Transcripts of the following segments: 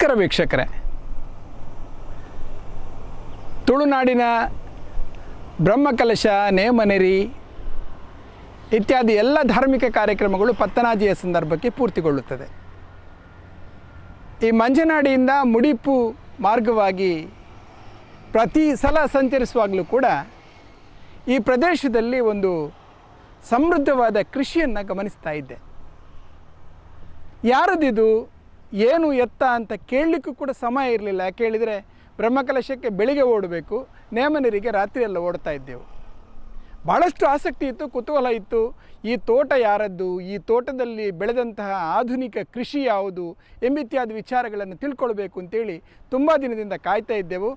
ನಮಸ್ಕಾರ ವೀಕ್ಷಕರೇ. ತುಳುನಾಡಿನ ಬ್ರಹ್ಮಕಲಶ, ನೇಮನೆರಿ ಇತ್ಯಾದಿ ಎಲ್ಲ ಧಾರ್ಮಿಕ ಕಾರ್ಯಕ್ರಮಗಳು ಪತ್ತನಾಜಿಯ ಸಂದರ್ಭಕ್ಕೆ ಪೂರ್ತಿಗೊಳ್ಳುತ್ತದೆ. ಈ ಮಂಜನಾಡಿಯಿಂದ ಮುಡಿಪು ಮಾರ್ಗವಾಗಿ ಪ್ರತಿ ಸಲ ಸಂಚರಿಸುವಾಗಲೂ ಕೂಡ ಈ ಪ್ರದೇಶದಲ್ಲಿ ಒಂದು ಸಮೃದ್ಧವಾದ ಕೃಷಿಯನ್ನು ಗಮನಿಸ್ತಾ ಇದ್ದೆ. ಯಾರದಿದು, ಏನು ಎತ್ತ ಅಂತ ಕೇಳಲಿಕ್ಕೂ ಕೂಡ ಸಮಯ ಇರಲಿಲ್ಲ. ಕೇಳಿದರೆ ಬ್ರಹ್ಮಕಲಶಕ್ಕೆ ಬೆಳಿಗ್ಗೆ ಓಡಬೇಕು, ನೇಮನೆರಿಗೆ ರಾತ್ರಿಯೆಲ್ಲ ಓಡ್ತಾ ಇದ್ದೆವು. ಭಾಳಷ್ಟು ಆಸಕ್ತಿ ಇತ್ತು, ಕುತೂಹಲ ಇತ್ತು. ಈ ತೋಟ ಯಾರದ್ದು, ಈ ತೋಟದಲ್ಲಿ ಬೆಳೆದಂತಹ ಆಧುನಿಕ ಕೃಷಿ ಯಾವುದು ಎಂಬಿತ್ಯಾದಿ ವಿಚಾರಗಳನ್ನು ತಿಳ್ಕೊಳ್ಬೇಕು ಅಂತೇಳಿ ತುಂಬ ದಿನದಿಂದ ಕಾಯ್ತಾ ಇದ್ದೆವು.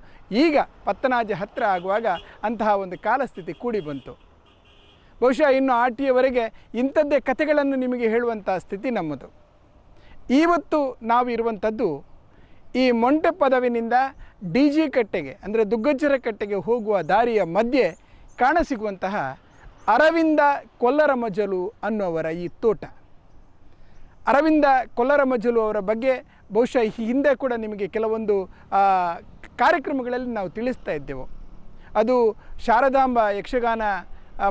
ಈಗ ಪತ್ತನಾಜಿ ಹತ್ತಿರ ಆಗುವಾಗ ಅಂತಹ ಒಂದು ಕಾಲಸ್ಥಿತಿ ಕೂಡಿ ಬಂತು. ಬಹುಶಃ ಇನ್ನು ಆಟಿಯವರೆಗೆ ಇಂಥದ್ದೇ ಕಥೆಗಳನ್ನು ನಿಮಗೆ ಹೇಳುವಂಥ ಸ್ಥಿತಿ ನಮ್ಮದು. ಇವತ್ತು ನಾವು ಇರುವಂಥದ್ದು ಈ ಮೊಂಟೆ ಪದವಿನಿಂದ DG ಕಟ್ಟೆಗೆ ಅಂದರೆ ದುಗ್ಗಜ್ಜರ ಕಟ್ಟೆಗೆ ಹೋಗುವ ದಾರಿಯ ಮಧ್ಯೆ ಕಾಣಸಿಗುವಂತಹ ಅರವಿಂದ ಕೊಲ್ಲರಮಜಲು ಅನ್ನುವರ ಈ ತೋಟ. ಅರವಿಂದ ಕೊಲ್ಲರಮಜಲು ಅವರ ಬಗ್ಗೆ ಬಹುಶಃ ಹಿಂದೆ ಕೂಡ ನಿಮಗೆ ಕೆಲವೊಂದು ಕಾರ್ಯಕ್ರಮಗಳಲ್ಲಿ ನಾವು ತಿಳಿಸ್ತಾ ಇದ್ದೆವು. ಅದು ಶಾರದಾಂಬ ಯಕ್ಷಗಾನ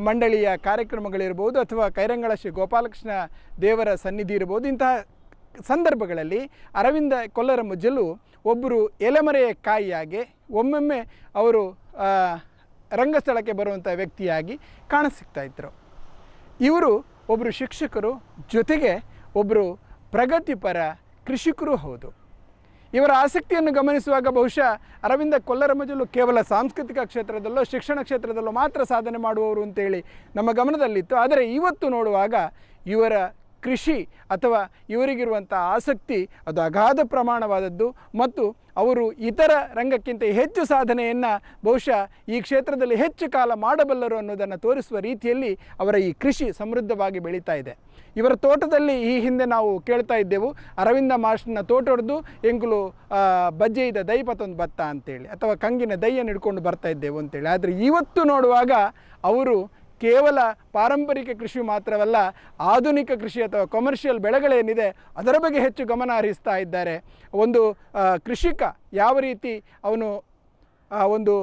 ಮಂಡಳಿಯ ಕಾರ್ಯಕ್ರಮಗಳಿರ್ಬೋದು ಅಥವಾ ಕೈರಂಗಳ ಶ್ರೀ ಗೋಪಾಲಕೃಷ್ಣ ದೇವರ ಸನ್ನಿಧಿ ಇರ್ಬೋದು. ಇಂತಹ ಸಂದರ್ಭಗಳಲ್ಲಿ ಅರವಿಂದ ಕೊಲ್ಲರಮಜಲು ಒಬ್ಬರು ಎಲೆಮರೆಯ ಕಾಯಿಯಾಗಿ ಒಮ್ಮೊಮ್ಮೆ ಅವರು ರಂಗಸ್ಥಳಕ್ಕೆ ಬರುವಂಥ ವ್ಯಕ್ತಿಯಾಗಿ ಕಾಣಸಿಗ್ತಾ ಇದ್ದರು. ಇವರು ಒಬ್ಬರು ಶಿಕ್ಷಕರು, ಜೊತೆಗೆ ಒಬ್ಬರು ಪ್ರಗತಿಪರ ಕೃಷಿಕರು ಹೌದು. ಇವರ ಆಸಕ್ತಿಯನ್ನು ಗಮನಿಸುವಾಗ ಬಹುಶಃ ಅರವಿಂದ ಕೊಲ್ಲರಮಜಲು ಕೇವಲ ಸಾಂಸ್ಕೃತಿಕ ಕ್ಷೇತ್ರದಲ್ಲೋ ಶಿಕ್ಷಣ ಕ್ಷೇತ್ರದಲ್ಲೋ ಮಾತ್ರ ಸಾಧನೆ ಮಾಡುವವರು ಅಂತೇಳಿ ನಮ್ಮ ಗಮನದಲ್ಲಿತ್ತು. ಆದರೆ ಇವತ್ತು ನೋಡುವಾಗ ಇವರ ಕೃಷಿ ಅಥವಾ ಇವರಿಗಿರುವಂಥ ಆಸಕ್ತಿ ಅದು ಅಗಾಧ ಪ್ರಮಾಣವಾದದ್ದು ಮತ್ತು ಅವರು ಇತರ ರಂಗಕ್ಕಿಂತ ಹೆಚ್ಚು ಸಾಧನೆಯನ್ನು ಬಹುಶಃ ಈ ಕ್ಷೇತ್ರದಲ್ಲಿ ಹೆಚ್ಚು ಕಾಲ ಮಾಡಬಲ್ಲರು ಅನ್ನೋದನ್ನು ತೋರಿಸುವ ರೀತಿಯಲ್ಲಿ ಅವರ ಈ ಕೃಷಿ ಸಮೃದ್ಧವಾಗಿ ಬೆಳೀತಾ ಇದೆ. ಇವರ ತೋಟದಲ್ಲಿ ಈ ಹಿಂದೆ ನಾವು ಕೇಳ್ತಾ ಇದ್ದೆವು, ಅರವಿಂದ ಮಾಸ್ಟರ್ನ ತೋಟ ಹೊಡೆದು ಎಂಕುಲು ಬಜ್ಜೆ ಇದ್ದ ದೈಪತ್ತೊಂದು ಭತ್ತ ಅಂತೇಳಿ ಅಥವಾ ಕಂಗಿನ ದೈಯನ್ನು ಹಿಡ್ಕೊಂಡು ಬರ್ತಾ ಇದ್ದೆವು ಅಂತೇಳಿ. ಆದರೆ ಇವತ್ತು ನೋಡುವಾಗ ಅವರು ಕೇವಲ ಪಾರಂಪರಿಕ ಕೃಷಿ ಮಾತ್ರವಲ್ಲ, ಆಧುನಿಕ ಕೃಷಿ ಅಥವಾ ಕಮರ್ಷಿಯಲ್ ಬೆಳೆಗಳೇನಿದೆ ಅದರ ಬಗ್ಗೆ ಹೆಚ್ಚು ಗಮನ ಹರಿಸ್ತಾ ಇದ್ದಾರೆ. ಒಂದು ಕೃಷಿಕ ಯಾವ ರೀತಿ ಅವನು ಒಂದು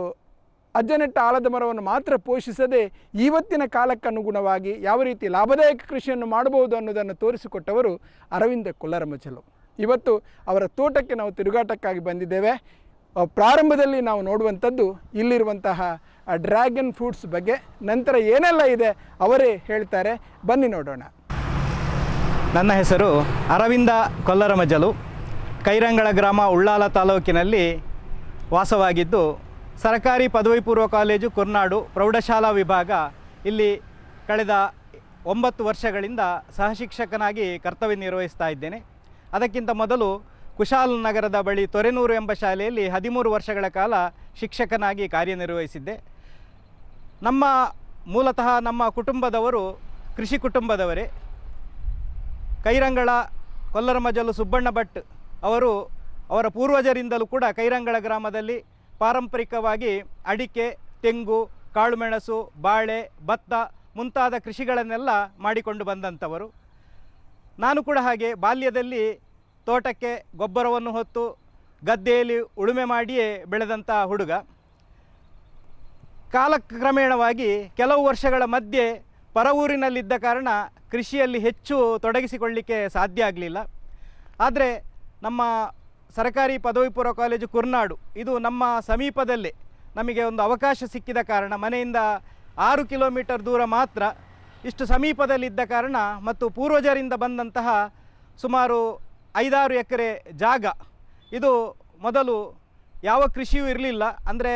ಅಜ್ಜನೆಟ್ಟ ಆಲದ ಮರವನ್ನು ಮಾತ್ರ ಪೋಷಿಸದೆ ಇವತ್ತಿನ ಕಾಲಕ್ಕನುಗುಣವಾಗಿ ಯಾವ ರೀತಿ ಲಾಭದಾಯಕ ಕೃಷಿಯನ್ನು ಮಾಡಬಹುದು ಅನ್ನೋದನ್ನು ತೋರಿಸಿಕೊಟ್ಟವರು ಅರವಿಂದ ಕೊಲ್ಲರಮಜಲು. ಇವತ್ತು ಅವರ ತೋಟಕ್ಕೆ ನಾವು ತಿರುಗಾಟಕ್ಕಾಗಿ ಬಂದಿದ್ದೇವೆ. ಪ್ರಾರಂಭದಲ್ಲಿ ನಾವು ನೋಡುವಂಥದ್ದು ಇಲ್ಲಿರುವಂತಹ ಡ್ರ್ಯಾಗನ್ ಫ್ರೂಟ್ಸ್ ಬಗ್ಗೆ. ನಂತರ ಏನೆಲ್ಲ ಇದೆ ಅವರೇ ಹೇಳ್ತಾರೆ, ಬನ್ನಿ ನೋಡೋಣ. ನನ್ನ ಹೆಸರು ಅರವಿಂದ ಕೊಲ್ಲರಮಜಲು. ಕೈರಂಗಳ ಗ್ರಾಮ, ಉಳ್ಳಾಲ ತಾಲೂಕಿನಲ್ಲಿ ವಾಸವಾಗಿದ್ದು ಸರ್ಕಾರಿ ಪದವಿ ಪೂರ್ವ ಕಾಲೇಜು ಕುರ್ನಾಡು ಪ್ರೌಢಶಾಲಾ ವಿಭಾಗ ಇಲ್ಲಿ ಕಳೆದ 9 ವರ್ಷಗಳಿಂದ ಸಹಶಿಕ್ಷಕನಾಗಿ ಕರ್ತವ್ಯ ನಿರ್ವಹಿಸ್ತಾ ಇದ್ದೇನೆ. ಅದಕ್ಕಿಂತ ಮೊದಲು ಕುಶಾಲನಗರದ ಬಳಿ ತೊರೆನೂರು ಎಂಬ ಶಾಲೆಯಲ್ಲಿ 13 ವರ್ಷಗಳ ಕಾಲ ಶಿಕ್ಷಕನಾಗಿ ಕಾರ್ಯನಿರ್ವಹಿಸಿದ್ದೆ. ಮೂಲತಃ ನಮ್ಮ ಕುಟುಂಬದವರು ಕೃಷಿ ಕುಟುಂಬದವರೇ. ಕೈರಂಗಳ ಕೊಲ್ಲರಮಜಲು ಸುಬ್ಬಣ್ಣ ಭಟ್ ಅವರ ಪೂರ್ವಜರಿಂದಲೂ ಕೂಡ ಕೈರಂಗಳ ಗ್ರಾಮದಲ್ಲಿ ಪಾರಂಪರಿಕವಾಗಿ ಅಡಿಕೆ, ತೆಂಗು, ಕಾಳುಮೆಣಸು, ಬಾಳೆ, ಭತ್ತ ಮುಂತಾದ ಕೃಷಿಗಳನ್ನೆಲ್ಲ ಮಾಡಿಕೊಂಡು ಬಂದಂಥವರು. ನಾನು ಕೂಡ ಹಾಗೆ ಬಾಲ್ಯದಲ್ಲಿ ತೋಟಕ್ಕೆ ಗೊಬ್ಬರವನ್ನು ಹೊತ್ತು ಗದ್ದೆಯಲ್ಲಿ ಉಳುಮೆ ಮಾಡಿಯೇ ಬೆಳೆದಂಥ ಹುಡುಗ. ಕಾಲಕ್ರಮೇಣವಾಗಿ ಕೆಲವು ವರ್ಷಗಳ ಮಧ್ಯೆ ಪರವೂರಿನಲ್ಲಿದ್ದ ಕಾರಣ ಕೃಷಿಯಲ್ಲಿ ಹೆಚ್ಚು ತೊಡಗಿಸಿಕೊಳ್ಳಲಿಕ್ಕೆ ಸಾಧ್ಯ ಆಗಲಿಲ್ಲ. ಆದರೆ ನಮ್ಮ ಸರ್ಕಾರಿ ಪದವಿ ಪೂರ್ವ ಕಾಲೇಜು ಕುರ್ನಾಡು ಇದು ನಮ್ಮ ಸಮೀಪದಲ್ಲೇ ನಮಗೆ ಒಂದು ಅವಕಾಶ ಸಿಕ್ಕಿದ ಕಾರಣ, ಮನೆಯಿಂದ 6 ಕಿಲೋಮೀಟರ್ ದೂರ ಮಾತ್ರ, ಇಷ್ಟು ಸಮೀಪದಲ್ಲಿದ್ದ ಕಾರಣ ಮತ್ತು ಪೂರ್ವಜರಿಂದ ಬಂದಂತಹ ಸುಮಾರು 5-6 ಎಕರೆ ಜಾಗ, ಇದು ಮೊದಲು ಯಾವ ಕೃಷಿಯೂ ಇರಲಿಲ್ಲ. ಅಂದರೆ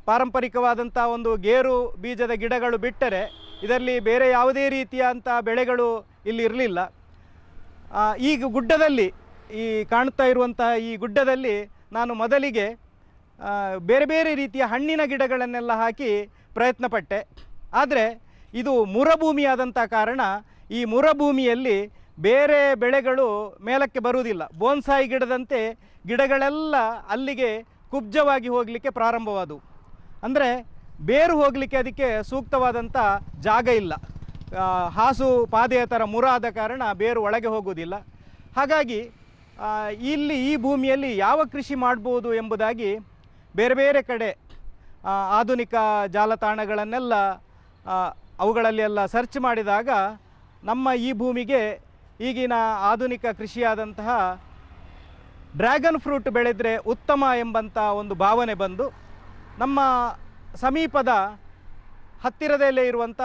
ಪಾರಂಪರಿಕವಾದಂಥ ಒಂದು ಗೇರು ಬೀಜದ ಗಿಡಗಳು ಬಿಟ್ಟರೆ ಇದರಲ್ಲಿ ಬೇರೆ ಯಾವುದೇ ರೀತಿಯಂಥ ಬೆಳೆಗಳು ಇಲ್ಲಿ ಇರಲಿಲ್ಲ. ಈ ಗುಡ್ಡದಲ್ಲಿ, ಈ ಕಾಣುತ್ತಾ ಇರುವಂತಹ ಈ ಗುಡ್ಡದಲ್ಲಿ ನಾನು ಮೊದಲಿಗೆ ಬೇರೆ ಬೇರೆ ರೀತಿಯ ಹಣ್ಣಿನ ಗಿಡಗಳನ್ನೆಲ್ಲ ಹಾಕಿ ಪ್ರಯತ್ನಪಟ್ಟೆ. ಆದರೆ ಇದು ಮುರಭೂಮಿಯಾದಂಥ ಕಾರಣ ಈ ಮುರಭೂಮಿಯಲ್ಲಿ ಬೇರೆ ಬೆಳೆಗಳು ಮೇಲಕ್ಕೆ ಬರುವುದಿಲ್ಲ. ಬೋನ್ಸಾಯಿ ಗಿಡದಂತೆ ಗಿಡಗಳೆಲ್ಲ ಅಲ್ಲಿಗೆ ಕುಬ್ಜವಾಗಿ ಹೋಗಲಿಕ್ಕೆ ಪ್ರಾರಂಭವಾದವು. ಅಂದರೆ ಬೇರು ಹೋಗಲಿಕ್ಕೆ ಅದಕ್ಕೆ ಸೂಕ್ತವಾದಂಥ ಜಾಗ ಇಲ್ಲ. ಹಾಸು ಪಾದೆಯ ಥರ ಮುರ ಆದ ಕಾರಣ ಬೇರು ಒಳಗೆ ಹೋಗುವುದಿಲ್ಲ. ಹಾಗಾಗಿ ಇಲ್ಲಿ ಈ ಭೂಮಿಯಲ್ಲಿ ಯಾವ ಕೃಷಿ ಮಾಡ್ಬೋದು ಎಂಬುದಾಗಿ ಬೇರೆ ಬೇರೆ ಕಡೆ ಆಧುನಿಕ ಜಾಲತಾಣಗಳನ್ನೆಲ್ಲ ಅವುಗಳಲ್ಲಿ ಎಲ್ಲ ಸರ್ಚ್ ಮಾಡಿದಾಗ ನಮ್ಮ ಈ ಭೂಮಿಗೆ ಈಗಿನ ಆಧುನಿಕ ಕೃಷಿಯಾದಂತಹ ಡ್ರ್ಯಾಗನ್ ಫ್ರೂಟ್ ಬೆಳೆದರೆ ಉತ್ತಮ ಎಂಬಂಥ ಒಂದು ಭಾವನೆ ಬಂದು ನಮ್ಮ ಸಮೀಪದ ಹತ್ತಿರದಲ್ಲೇ ಇರುವಂಥ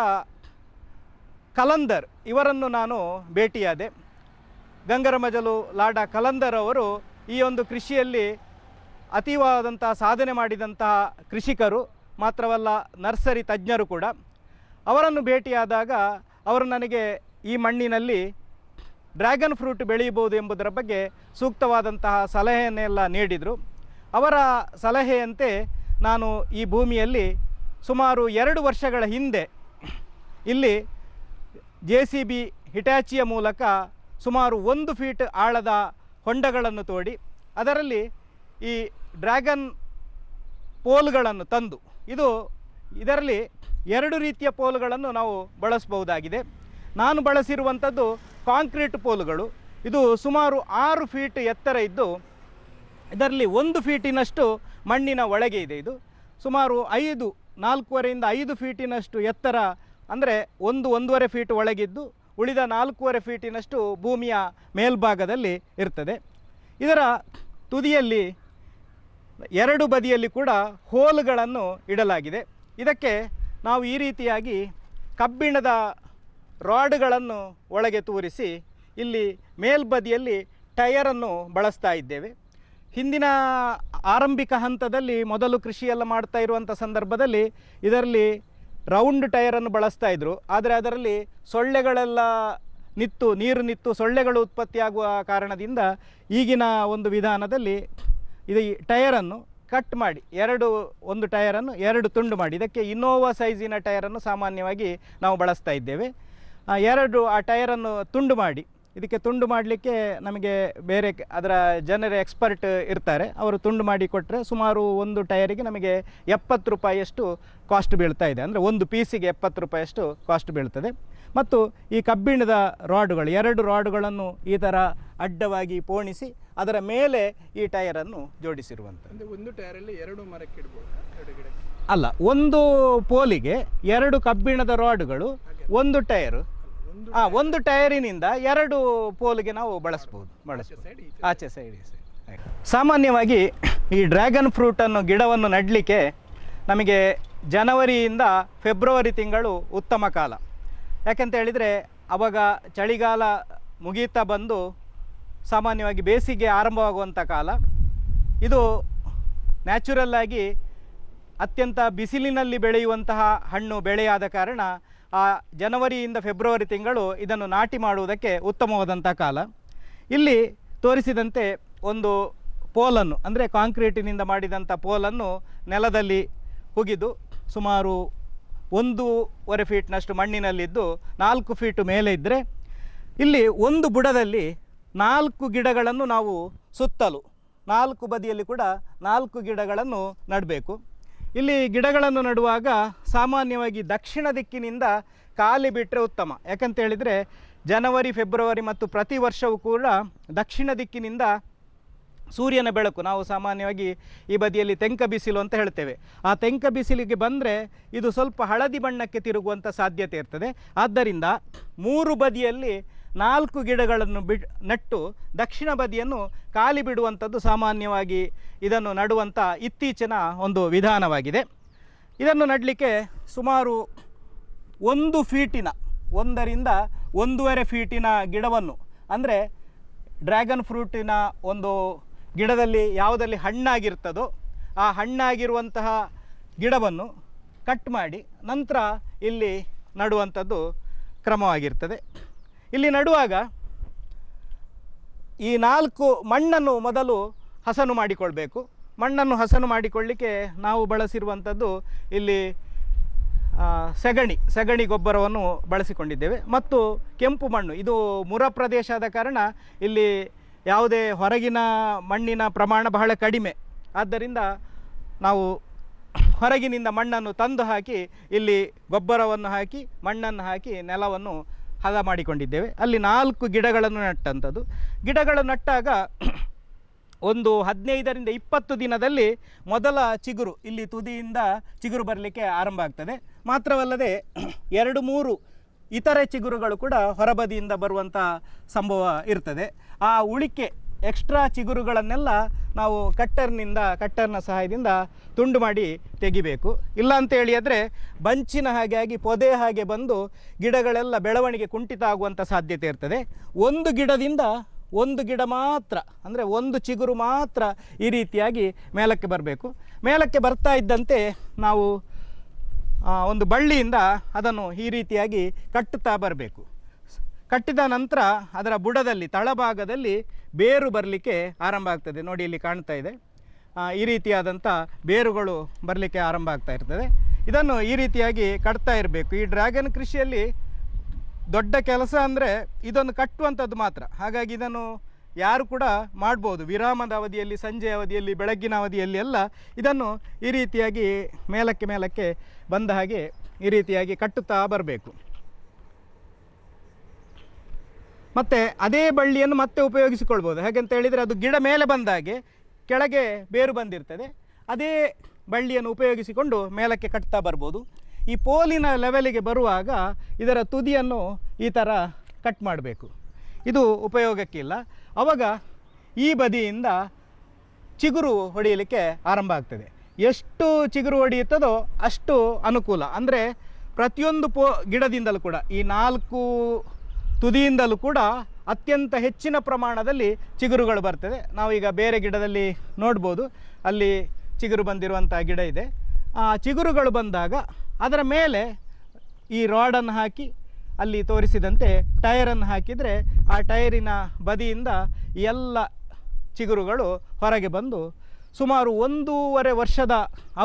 ಕಲಂದರ್ ಇವರನ್ನು ನಾನು ಭೇಟಿಯಾದೆ. ಗಂಗರಮಜಲು ಲಾಡ ಕಲಂದರ್ ಅವರು ಈ ಒಂದು ಕೃಷಿಯಲ್ಲಿ ಅತೀವಾದಂಥ ಸಾಧನೆ ಮಾಡಿದಂತಹ ಕೃಷಿಕರು, ಮಾತ್ರವಲ್ಲ ನರ್ಸರಿ ತಜ್ಞರು ಕೂಡ. ಅವರನ್ನು ಭೇಟಿಯಾದಾಗ ಅವರು ನನಗೆ ಈ ಮಣ್ಣಿನಲ್ಲಿ ಡ್ರ್ಯಾಗನ್ ಫ್ರೂಟ್ ಬೆಳೆಯಬಹುದು ಎಂಬುದರ ಬಗ್ಗೆ ಸೂಕ್ತವಾದಂತಹ ಸಲಹೆಯನ್ನೆಲ್ಲ ನೀಡಿದರು. ಅವರ ಸಲಹೆಯಂತೆ ನಾನು ಈ ಭೂಮಿಯಲ್ಲಿ ಸುಮಾರು 2 ವರ್ಷಗಳ ಹಿಂದೆ ಇಲ್ಲಿ JCB ಹಿಟಾಚಿಯ ಮೂಲಕ ಸುಮಾರು 1 ಫೀಟ್ ಆಳದ ಹೊಂಡಗಳನ್ನು ತೋಡಿ ಅದರಲ್ಲಿ ಈ ಡ್ರ್ಯಾಗನ್ ಪೋಲ್ಗಳನ್ನು ತಂದು ಇದರಲ್ಲಿ 2 ರೀತಿಯ ಪೋಲ್ಗಳನ್ನು ನಾವು ಬಳಸಬಹುದಾಗಿದೆ. ನಾನು ಬಳಸಿರುವಂಥದ್ದು ಕಾಂಕ್ರೀಟ್ ಪೋಲುಗಳು. ಇದು ಸುಮಾರು 6 ಫೀಟ್ ಎತ್ತರ ಇದ್ದು ಇದರಲ್ಲಿ 1 ಫೀಟಿನಷ್ಟು ಮಣ್ಣಿನ ಒಳಗೆ ಇದೆ. ಇದು ಸುಮಾರು 4.5ರಿಂದ 5 ಫೀಟಿನಷ್ಟು ಎತ್ತರ, ಅಂದರೆ 1-1.5 ಫೀಟ್ ಒಳಗಿದ್ದು ಉಳಿದ 4.5 ಫೀಟಿನಷ್ಟು ಭೂಮಿಯ ಮೇಲ್ಭಾಗದಲ್ಲಿ ಇರ್ತದೆ. ಇದರ ತುದಿಯಲ್ಲಿ 2 ಬದಿಯಲ್ಲಿ ಕೂಡ ಹೋಲ್ಗಳನ್ನು ಇಡಲಾಗಿದೆ. ಇದಕ್ಕೆ ನಾವು ಈ ರೀತಿಯಾಗಿ ಕಬ್ಬಿಣದ ರಾಡ್ಗಳನ್ನು ಒಳಗೆ ತೂರಿಸಿ ಇಲ್ಲಿ ಮೇಲ್ಬದಿಯಲ್ಲಿ ಟಯರನ್ನು ಬಳಸ್ತಾ ಇದ್ದೇವೆ. ಹಿಂದಿನ ಆರಂಭಿಕ ಹಂತದಲ್ಲಿ ಮೊದಲು ಕೃಷಿಯೆಲ್ಲ ಮಾಡ್ತಾ ಇರುವಂಥ ಸಂದರ್ಭದಲ್ಲಿ ಇದರಲ್ಲಿ ರೌಂಡ್ ಟಯರನ್ನು ಬಳಸ್ತಾ ಇದ್ದರು. ಆದರೆ ಅದರಲ್ಲಿ ಸೊಳ್ಳೆಗಳೆಲ್ಲ ನೀರು ನಿಂತು ಸೊಳ್ಳೆಗಳು ಉತ್ಪತ್ತಿಯಾಗುವ ಕಾರಣದಿಂದ ಈಗಿನ ಒಂದು ವಿಧಾನದಲ್ಲಿ ಇದು ಟಯರನ್ನು ಕಟ್ ಮಾಡಿ ಒಂದು ಟಯರನ್ನು 2 ತುಂಡು ಮಾಡಿ, ಇದಕ್ಕೆ ಇನ್ನೋವಾ ಸೈಜಿನ ಟಯರನ್ನು ಸಾಮಾನ್ಯವಾಗಿ ನಾವು ಬಳಸ್ತಾ ಇದ್ದೇವೆ. ಆ ಟಯರನ್ನು ತುಂಡು ಮಾಡಿ, ಇದಕ್ಕೆ ತುಂಡು ಮಾಡಲಿಕ್ಕೆ ನಮಗೆ ಬೇರೆ ಅದರ ಜನರೇ ಎಕ್ಸ್ಪರ್ಟ್ ಇರ್ತಾರೆ, ಅವರು ತುಂಡು ಮಾಡಿ ಕೊಟ್ಟರೆ ಸುಮಾರು ಒಂದು ಟಯರಿಗೆ ನಮಗೆ 70 ರೂಪಾಯಿಯಷ್ಟು ಕಾಸ್ಟ್ ಬೀಳ್ತಾ ಇದೆ. ಅಂದರೆ ಒಂದು ಪೀಸಿಗೆ 70 ರೂಪಾಯಿಯಷ್ಟು ಕಾಸ್ಟ್ ಬೀಳ್ತದೆ. ಮತ್ತು ಈ ಕಬ್ಬಿಣದ ರಾಡುಗಳು 2 ರಾಡುಗಳನ್ನು ಈ ಥರ ಅಡ್ಡವಾಗಿ ಪೋಣಿಸಿ ಅದರ ಮೇಲೆ ಈ ಟಯರನ್ನು ಜೋಡಿಸಿರುವಂಥದ್ದು. ಒಂದು ಟಯರಲ್ಲಿ 2 ಮರಕ್ಕೆ ಇಡ್ಬೋದು, 2 ಗಿಡಕ್ಕೆ ಅಲ್ಲ, ಒಂದು ಪೋಲಿಗೆ 2 ಕಬ್ಬಿಣದ ರಾಡುಗಳು, ಒಂದು ಟಯರು. ಒಂದು ಟಯರಿನಿಂದ 2 ಪೋಲ್ಗೆ ನಾವು ಬಳಸ್ಬೋದು. ಆಚೆ ಸೈಡ್. ಸಾಮಾನ್ಯವಾಗಿ ಈ ಡ್ರ್ಯಾಗನ್ ಫ್ರೂಟನ್ನು ಗಿಡವನ್ನು ನೆಡಲಿಕ್ಕೆ ನಮಗೆ ಜನವರಿಯಿಂದ ಫೆಬ್ರವರಿ ತಿಂಗಳು ಉತ್ತಮ ಕಾಲ. ಯಾಕೆಂತ ಹೇಳಿದರೆ ಆವಾಗ ಚಳಿಗಾಲ ಮುಗೀತಾ ಬಂದು ಸಾಮಾನ್ಯವಾಗಿ ಬೇಸಿಗೆ ಆರಂಭವಾಗುವಂಥ ಕಾಲ. ಇದು ನ್ಯಾಚುರಲ್ ಆಗಿ ಅತ್ಯಂತ ಬಿಸಿಲಿನಲ್ಲಿ ಬೆಳೆಯುವಂತಹ ಹಣ್ಣು ಬೆಳೆಯಾದ ಕಾರಣ ಆ ಜನವರಿಯಿಂದ ಫೆಬ್ರವರಿ ತಿಂಗಳು ಇದನ್ನು ನಾಟಿ ಮಾಡುವುದಕ್ಕೆ ಉತ್ತಮವಾದಂಥ ಕಾಲ. ಇಲ್ಲಿ ತೋರಿಸಿದಂತೆ ಒಂದು ಪೋಲನ್ನು, ಅಂದರೆ ಕಾಂಕ್ರೀಟಿನಿಂದ ಮಾಡಿದಂಥ ಪೋಲನ್ನು ನೆಲದಲ್ಲಿ ಹುಗಿದು ಸುಮಾರು 1.5 ಫೀಟ್ನಷ್ಟು ಮಣ್ಣಿನಲ್ಲಿದ್ದು 4 ಫೀಟ್ ಮೇಲೆ ಇದ್ದರೆ ಇಲ್ಲಿ ಒಂದು ಬುಡದಲ್ಲಿ 4 ಗಿಡಗಳನ್ನು ನಾವು ಸುತ್ತಲೂ 4 ಬದಿಯಲ್ಲಿ ಕೂಡ 4 ಗಿಡಗಳನ್ನು ನೆಡಬೇಕು. ಇಲ್ಲಿ ಗಿಡಗಳನ್ನು ನೆಡುವಾಗ ಸಾಮಾನ್ಯವಾಗಿ ದಕ್ಷಿಣ ದಿಕ್ಕಿನಿಂದ ಖಾಲಿ ಬಿಟ್ಟರೆ ಉತ್ತಮ. ಯಾಕಂತ ಹೇಳಿದರೆ ಜನವರಿ ಫೆಬ್ರವರಿ ಮತ್ತು ಪ್ರತಿ ವರ್ಷವೂ ಕೂಡ ದಕ್ಷಿಣ ದಿಕ್ಕಿನಿಂದ ಸೂರ್ಯನ ಬೆಳಕು, ನಾವು ಸಾಮಾನ್ಯವಾಗಿ ಈ ಬದಿಯಲ್ಲಿ ತೆಂಕ ಬಿಸಿಲು ಅಂತ ಹೇಳ್ತೇವೆ, ಆ ತೆಂಕ ಬಿಸಿಲಿಗೆ ಬಂದರೆ ಇದು ಸ್ವಲ್ಪ ಹಳದಿ ಬಣ್ಣಕ್ಕೆ ತಿರುಗುವಂಥ ಸಾಧ್ಯತೆ ಇರ್ತದೆ. ಆದ್ದರಿಂದ 3 ಬದಿಯಲ್ಲಿ 4 ಗಿಡಗಳನ್ನು ನೆಟ್ಟು ದಕ್ಷಿಣ ಬದಿಯನ್ನು ಖಾಲಿ ಬಿಡುವಂಥದ್ದು ಸಾಮಾನ್ಯವಾಗಿ ಇದನ್ನು ನಡುವಂಥ ಇತ್ತೀಚಿನ ಒಂದು ವಿಧಾನವಾಗಿದೆ. ಇದನ್ನು ನೆಡಲಿಕ್ಕೆ ಸುಮಾರು 1 ಫೀಟಿನ 1ರಿಂದ 1.5 ಫೀಟಿನ ಗಿಡವನ್ನು, ಅಂದರೆ ಡ್ರ್ಯಾಗನ್ ಫ್ರೂಟಿನ ಒಂದು ಗಿಡದಲ್ಲಿ ಯಾವುದಲ್ಲಿ ಹಣ್ಣಾಗಿರ್ತದೋ ಆ ಹಣ್ಣಾಗಿರುವಂತಹ ಗಿಡವನ್ನು ಕಟ್ ಮಾಡಿ ನಂತರ ಇಲ್ಲಿ ನಡುವಂಥದ್ದು ಕ್ರಮವಾಗಿರ್ತದೆ. ಇಲ್ಲಿ ನಡುವಾಗ ಈ 4 ಮಣ್ಣನ್ನು ಮೊದಲು ಹಸನು ಮಾಡಿಕೊಳ್ಬೇಕು. ಮಣ್ಣನ್ನು ಹಸನು ಮಾಡಿಕೊಳ್ಳಿಕ್ಕೆ ನಾವು ಬಳಸಿರುವಂಥದ್ದು ಇಲ್ಲಿ ಸಗಣಿ ಗೊಬ್ಬರವನ್ನು ಬಳಸಿಕೊಂಡಿದ್ದೇವೆ. ಮತ್ತು ಕೆಂಪು ಮಣ್ಣು, ಇದು ಮುರ ಪ್ರದೇಶ ಆದ ಕಾರಣ ಇಲ್ಲಿ ಯಾವುದೇ ಹೊರಗಿನ ಮಣ್ಣಿನ ಪ್ರಮಾಣ ಬಹಳ ಕಡಿಮೆ. ಆದ್ದರಿಂದ ನಾವು ಹೊರಗಿನಿಂದ ಮಣ್ಣನ್ನು ತಂದು ಹಾಕಿ ಇಲ್ಲಿ ಗೊಬ್ಬರವನ್ನು ಹಾಕಿ ಮಣ್ಣನ್ನು ಹಾಕಿ ನೆಲವನ್ನು ಹದ ಮಾಡಿಕೊಂಡಿದ್ದೇವೆ. ಅಲ್ಲಿ 4 ಗಿಡಗಳನ್ನು ನೆಟ್ಟಂಥದ್ದು. ಗಿಡಗಳು ನೆಟ್ಟಾಗ ಒಂದು 15ರಿಂದ 20 ದಿನದಲ್ಲಿ ಮೊದಲ ಚಿಗುರು ಇಲ್ಲಿ ತುದಿಯಿಂದ ಚಿಗುರು ಬರಲಿಕ್ಕೆ ಆರಂಭ ಆಗ್ತದೆ. ಮಾತ್ರವಲ್ಲದೆ 2-3 ಇತರೆ ಚಿಗುರುಗಳು ಕೂಡ ಹೊರಬದಿಯಿಂದ ಬರುವಂಥ ಸಂಭವ ಇರ್ತದೆ. ಆ ಉಳಿಕೆ ಎಕ್ಸ್ಟ್ರಾ ಚಿಗುರುಗಳನ್ನೆಲ್ಲ ನಾವು ಕಟ್ಟರ್ನ ಸಹಾಯದಿಂದ ತುಂಡು ಮಾಡಿ ತೆಗಿಬೇಕು. ಇಲ್ಲ ಅಂತ ಹೇಳಿದರೆ ಬಂಚಿನ ಹಾಗೆ ಆಗಿ ಪೊದೆ ಹಾಗೆ ಬಂದು ಗಿಡಗಳೆಲ್ಲ ಬೆಳವಣಿಗೆ ಕುಂಠಿತ ಆಗುವಂಥ ಸಾಧ್ಯತೆ ಇರ್ತದೆ. ಒಂದು ಗಿಡದಿಂದ ಒಂದು ಗಿಡ ಮಾತ್ರ, ಅಂದರೆ ಒಂದು ಚಿಗುರು ಮಾತ್ರ ಈ ರೀತಿಯಾಗಿ ಮೇಲಕ್ಕೆ ಬರಬೇಕು. ಮೇಲಕ್ಕೆ ಬರ್ತಾ ಇದ್ದಂತೆ ನಾವು ಒಂದು ಬಳ್ಳಿಯಿಂದ ಅದನ್ನು ಈ ರೀತಿಯಾಗಿ ಕಟ್ಟುತ್ತಾ ಬರಬೇಕು. ಕಟ್ಟಿದ ನಂತರ ಅದರ ಬುಡದಲ್ಲಿ ತಳಭಾಗದಲ್ಲಿ ಬೇರು ಬರಲಿಕ್ಕೆ ಆರಂಭ ಆಗ್ತದೆ. ನೋಡಿ, ಇಲ್ಲಿ ಕಾಣ್ತಾ ಇದೆ, ಈ ರೀತಿಯಾದಂಥ ಬೇರುಗಳು ಬರಲಿಕ್ಕೆ ಆರಂಭ ಆಗ್ತಾ ಇರ್ತದೆ. ಇದನ್ನು ಈ ರೀತಿಯಾಗಿ ಕಟ್ತಾ ಇರಬೇಕು. ಈ ಡ್ರ್ಯಾಗನ್ ಕೃಷಿಯಲ್ಲಿ ದೊಡ್ಡ ಕೆಲಸ ಅಂದರೆ ಇದನ್ನು ಕಟ್ಟುವಂಥದ್ದು ಮಾತ್ರ. ಹಾಗಾಗಿ ಇದನ್ನು ಯಾರು ಕೂಡ ಮಾಡ್ಬೋದು. ವಿರಾಮದ ಅವಧಿಯಲ್ಲಿ, ಸಂಜೆಯ ಅವಧಿಯಲ್ಲಿ, ಬೆಳಗ್ಗಿನ ಅವಧಿಯಲ್ಲಿ ಎಲ್ಲ ಇದನ್ನು ಈ ರೀತಿಯಾಗಿ ಮೇಲಕ್ಕೆ ಬಂದ ಹಾಗೆ ಈ ರೀತಿಯಾಗಿ ಕಟ್ಟುತ್ತಾ ಬರಬೇಕು. ಮತ್ತು ಅದೇ ಬಳ್ಳಿಯನ್ನು ಮತ್ತೆ ಉಪಯೋಗಿಸಿಕೊಳ್ಬೋದು. ಹೇಗಂತ ಹೇಳಿದರೆ ಅದು ಗಿಡ ಮೇಲೆ ಬಂದಾಗೆ ಕೆಳಗೆ ಬೇರು ಬಂದಿರ್ತದೆ. ಅದೇ ಬಳ್ಳಿಯನ್ನು ಉಪಯೋಗಿಸಿಕೊಂಡು ಮೇಲಕ್ಕೆ ಕಟ್ತಾ ಬರ್ಬೋದು. ಈ ಪೋಲಿನ ಲೆವೆಲಿಗೆ ಬರುವಾಗ ಇದರ ತುದಿಯನ್ನು ಈ ಥರ ಕಟ್ ಮಾಡಬೇಕು. ಇದು ಉಪಯೋಗಕ್ಕಿಲ್ಲ. ಆವಾಗ ಈ ಬದಿಯಿಂದ ಚಿಗುರು ಹೊಡೆಯಲಿಕ್ಕೆ ಆರಂಭ ಆಗ್ತದೆ. ಎಷ್ಟು ಚಿಗುರು ಹೊಡೆಯುತ್ತದೋ ಅಷ್ಟು ಅನುಕೂಲ. ಅಂದರೆ ಪ್ರತಿಯೊಂದು ಗಿಡದಿಂದಲೂ ಕೂಡ, ಈ 4 ತುದಿಯಿಂದಲೂ ಕೂಡ ಅತ್ಯಂತ ಹೆಚ್ಚಿನ ಪ್ರಮಾಣದಲ್ಲಿ ಚಿಗುರುಗಳು ಬರ್ತದೆ. ನಾವೀಗ ಬೇರೆ ಗಿಡದಲ್ಲಿ ನೋಡ್ಬೋದು, ಅಲ್ಲಿ ಚಿಗುರು ಬಂದಿರುವಂಥ ಗಿಡ ಇದೆ. ಆ ಚಿಗುರುಗಳು ಬಂದಾಗ ಅದರ ಮೇಲೆ ಈ ರಾಡನ್ನು ಹಾಕಿ ಅಲ್ಲಿ ತೋರಿಸಿದಂತೆ ಟೈರನ್ನು ಹಾಕಿದರೆ ಆ ಟೈರಿನ ಬದಿಯಿಂದ ಎಲ್ಲ ಚಿಗುರುಗಳು ಹೊರಗೆ ಬಂದು ಸುಮಾರು 1.5 ವರ್ಷದ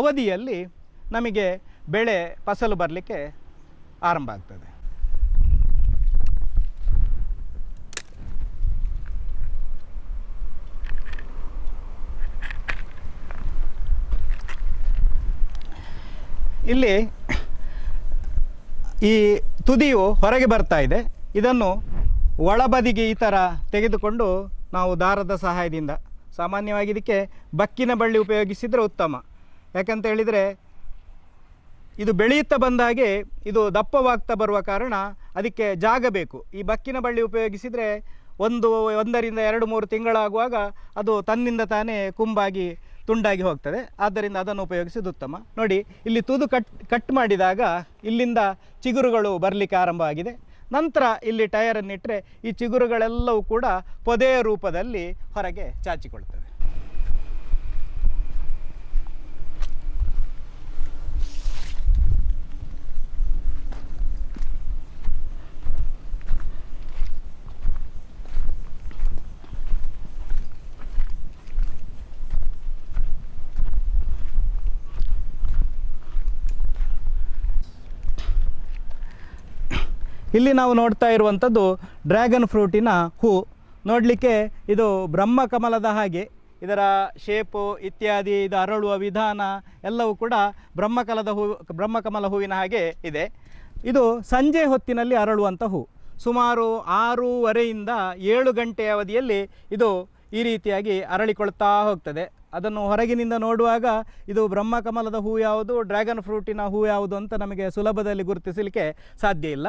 ಅವಧಿಯಲ್ಲಿ ನಮಗೆ ಫಸಲು ಬರಲಿಕ್ಕೆ ಆರಂಭ ಆಗ್ತದೆ. ಇಲ್ಲಿ ಈ ತುದಿಯು ಹೊರಗೆ ಬರ್ತಾ ಇದೆ. ಇದನ್ನು ಒಳಬದಿಗೆ ಈ ಥರ ತೆಗೆದುಕೊಂಡು ನಾವು ದಾರದ ಸಹಾಯದಿಂದ, ಸಾಮಾನ್ಯವಾಗಿ ಇದಕ್ಕೆ ಬಕ್ಕಿನ ಬಳ್ಳಿ ಉಪಯೋಗಿಸಿದರೆ ಉತ್ತಮ. ಯಾಕಂತ ಹೇಳಿದರೆ ಇದು ಬೆಳೆಯುತ್ತಾ ಬಂದಾಗೆ ಇದು ದಪ್ಪವಾಗ್ತಾ ಬರುವ ಕಾರಣ ಅದಕ್ಕೆ ಜಾಗ ಬೇಕು. ಈ ಬಕ್ಕಿನ ಬಳ್ಳಿ ಉಪಯೋಗಿಸಿದರೆ 1ರಿಂದ 2-3 ತಿಂಗಳಾಗುವಾಗ ಅದು ತನ್ನಿಂದ ತಾನೇ ಕುಂಬಾಗಿ ತುಂಡಾಗಿ ಹೋಗ್ತದೆ. ಆದ್ದರಿಂದ ಅದನ್ನು ಉಪಯೋಗಿಸೋದು ಉತ್ತಮ. ನೋಡಿ, ಇಲ್ಲಿ ತುದು ಕಟ್ ಮಾಡಿದಾಗ ಇಲ್ಲಿಂದ ಚಿಗುರುಗಳು ಬರಲಿಕ್ಕೆ ಆರಂಭವಾಗಿದೆ. ನಂತರ ಇಲ್ಲಿ ಟೈರನ್ನಿಟ್ಟರೆ ಈ ಚಿಗುರುಗಳೆಲ್ಲವೂ ಕೂಡ ಪೊದೆಯ ರೂಪದಲ್ಲಿ ಹೊರಗೆ ಚಾಚಿಕೊಳ್ತವೆ. ಇಲ್ಲಿ ನಾವು ನೋಡ್ತಾ ಇರುವಂಥದ್ದು ಡ್ರ್ಯಾಗನ್ ಫ್ರೂಟಿನ ಹೂ. ನೋಡಲಿಕ್ಕೆ ಇದು ಬ್ರಹ್ಮಕಮಲದ ಹಾಗೆ ಇದರ ಶೇಪು ಇತ್ಯಾದಿ, ಇದು ಅರಳುವ ವಿಧಾನ ಎಲ್ಲವೂ ಕೂಡ ಬ್ರಹ್ಮಕಮಲ ಹೂವಿನ ಹಾಗೆ ಇದೆ. ಇದು ಸಂಜೆ ಹೊತ್ತಿನಲ್ಲಿ ಅರಳುವಂಥ ಹೂ. ಸುಮಾರು 6:30ರಿಂದ 7 ಗಂಟೆಯ ಅವಧಿಯಲ್ಲಿ ಇದು ಈ ರೀತಿಯಾಗಿ ಅರಳಿಕೊಳ್ತಾ ಹೋಗ್ತದೆ. ಅದನ್ನು ಹೊರಗಿನಿಂದ ನೋಡುವಾಗ ಇದು ಬ್ರಹ್ಮಕಮಲದ ಹೂ ಯಾವುದು, ಡ್ರ್ಯಾಗನ್ ಫ್ರೂಟಿನ ಹೂ ಯಾವುದು ಅಂತ ನಮಗೆ ಸುಲಭದಲ್ಲಿ ಗುರುತಿಸಲಿಕ್ಕೆ ಸಾಧ್ಯ ಇಲ್ಲ.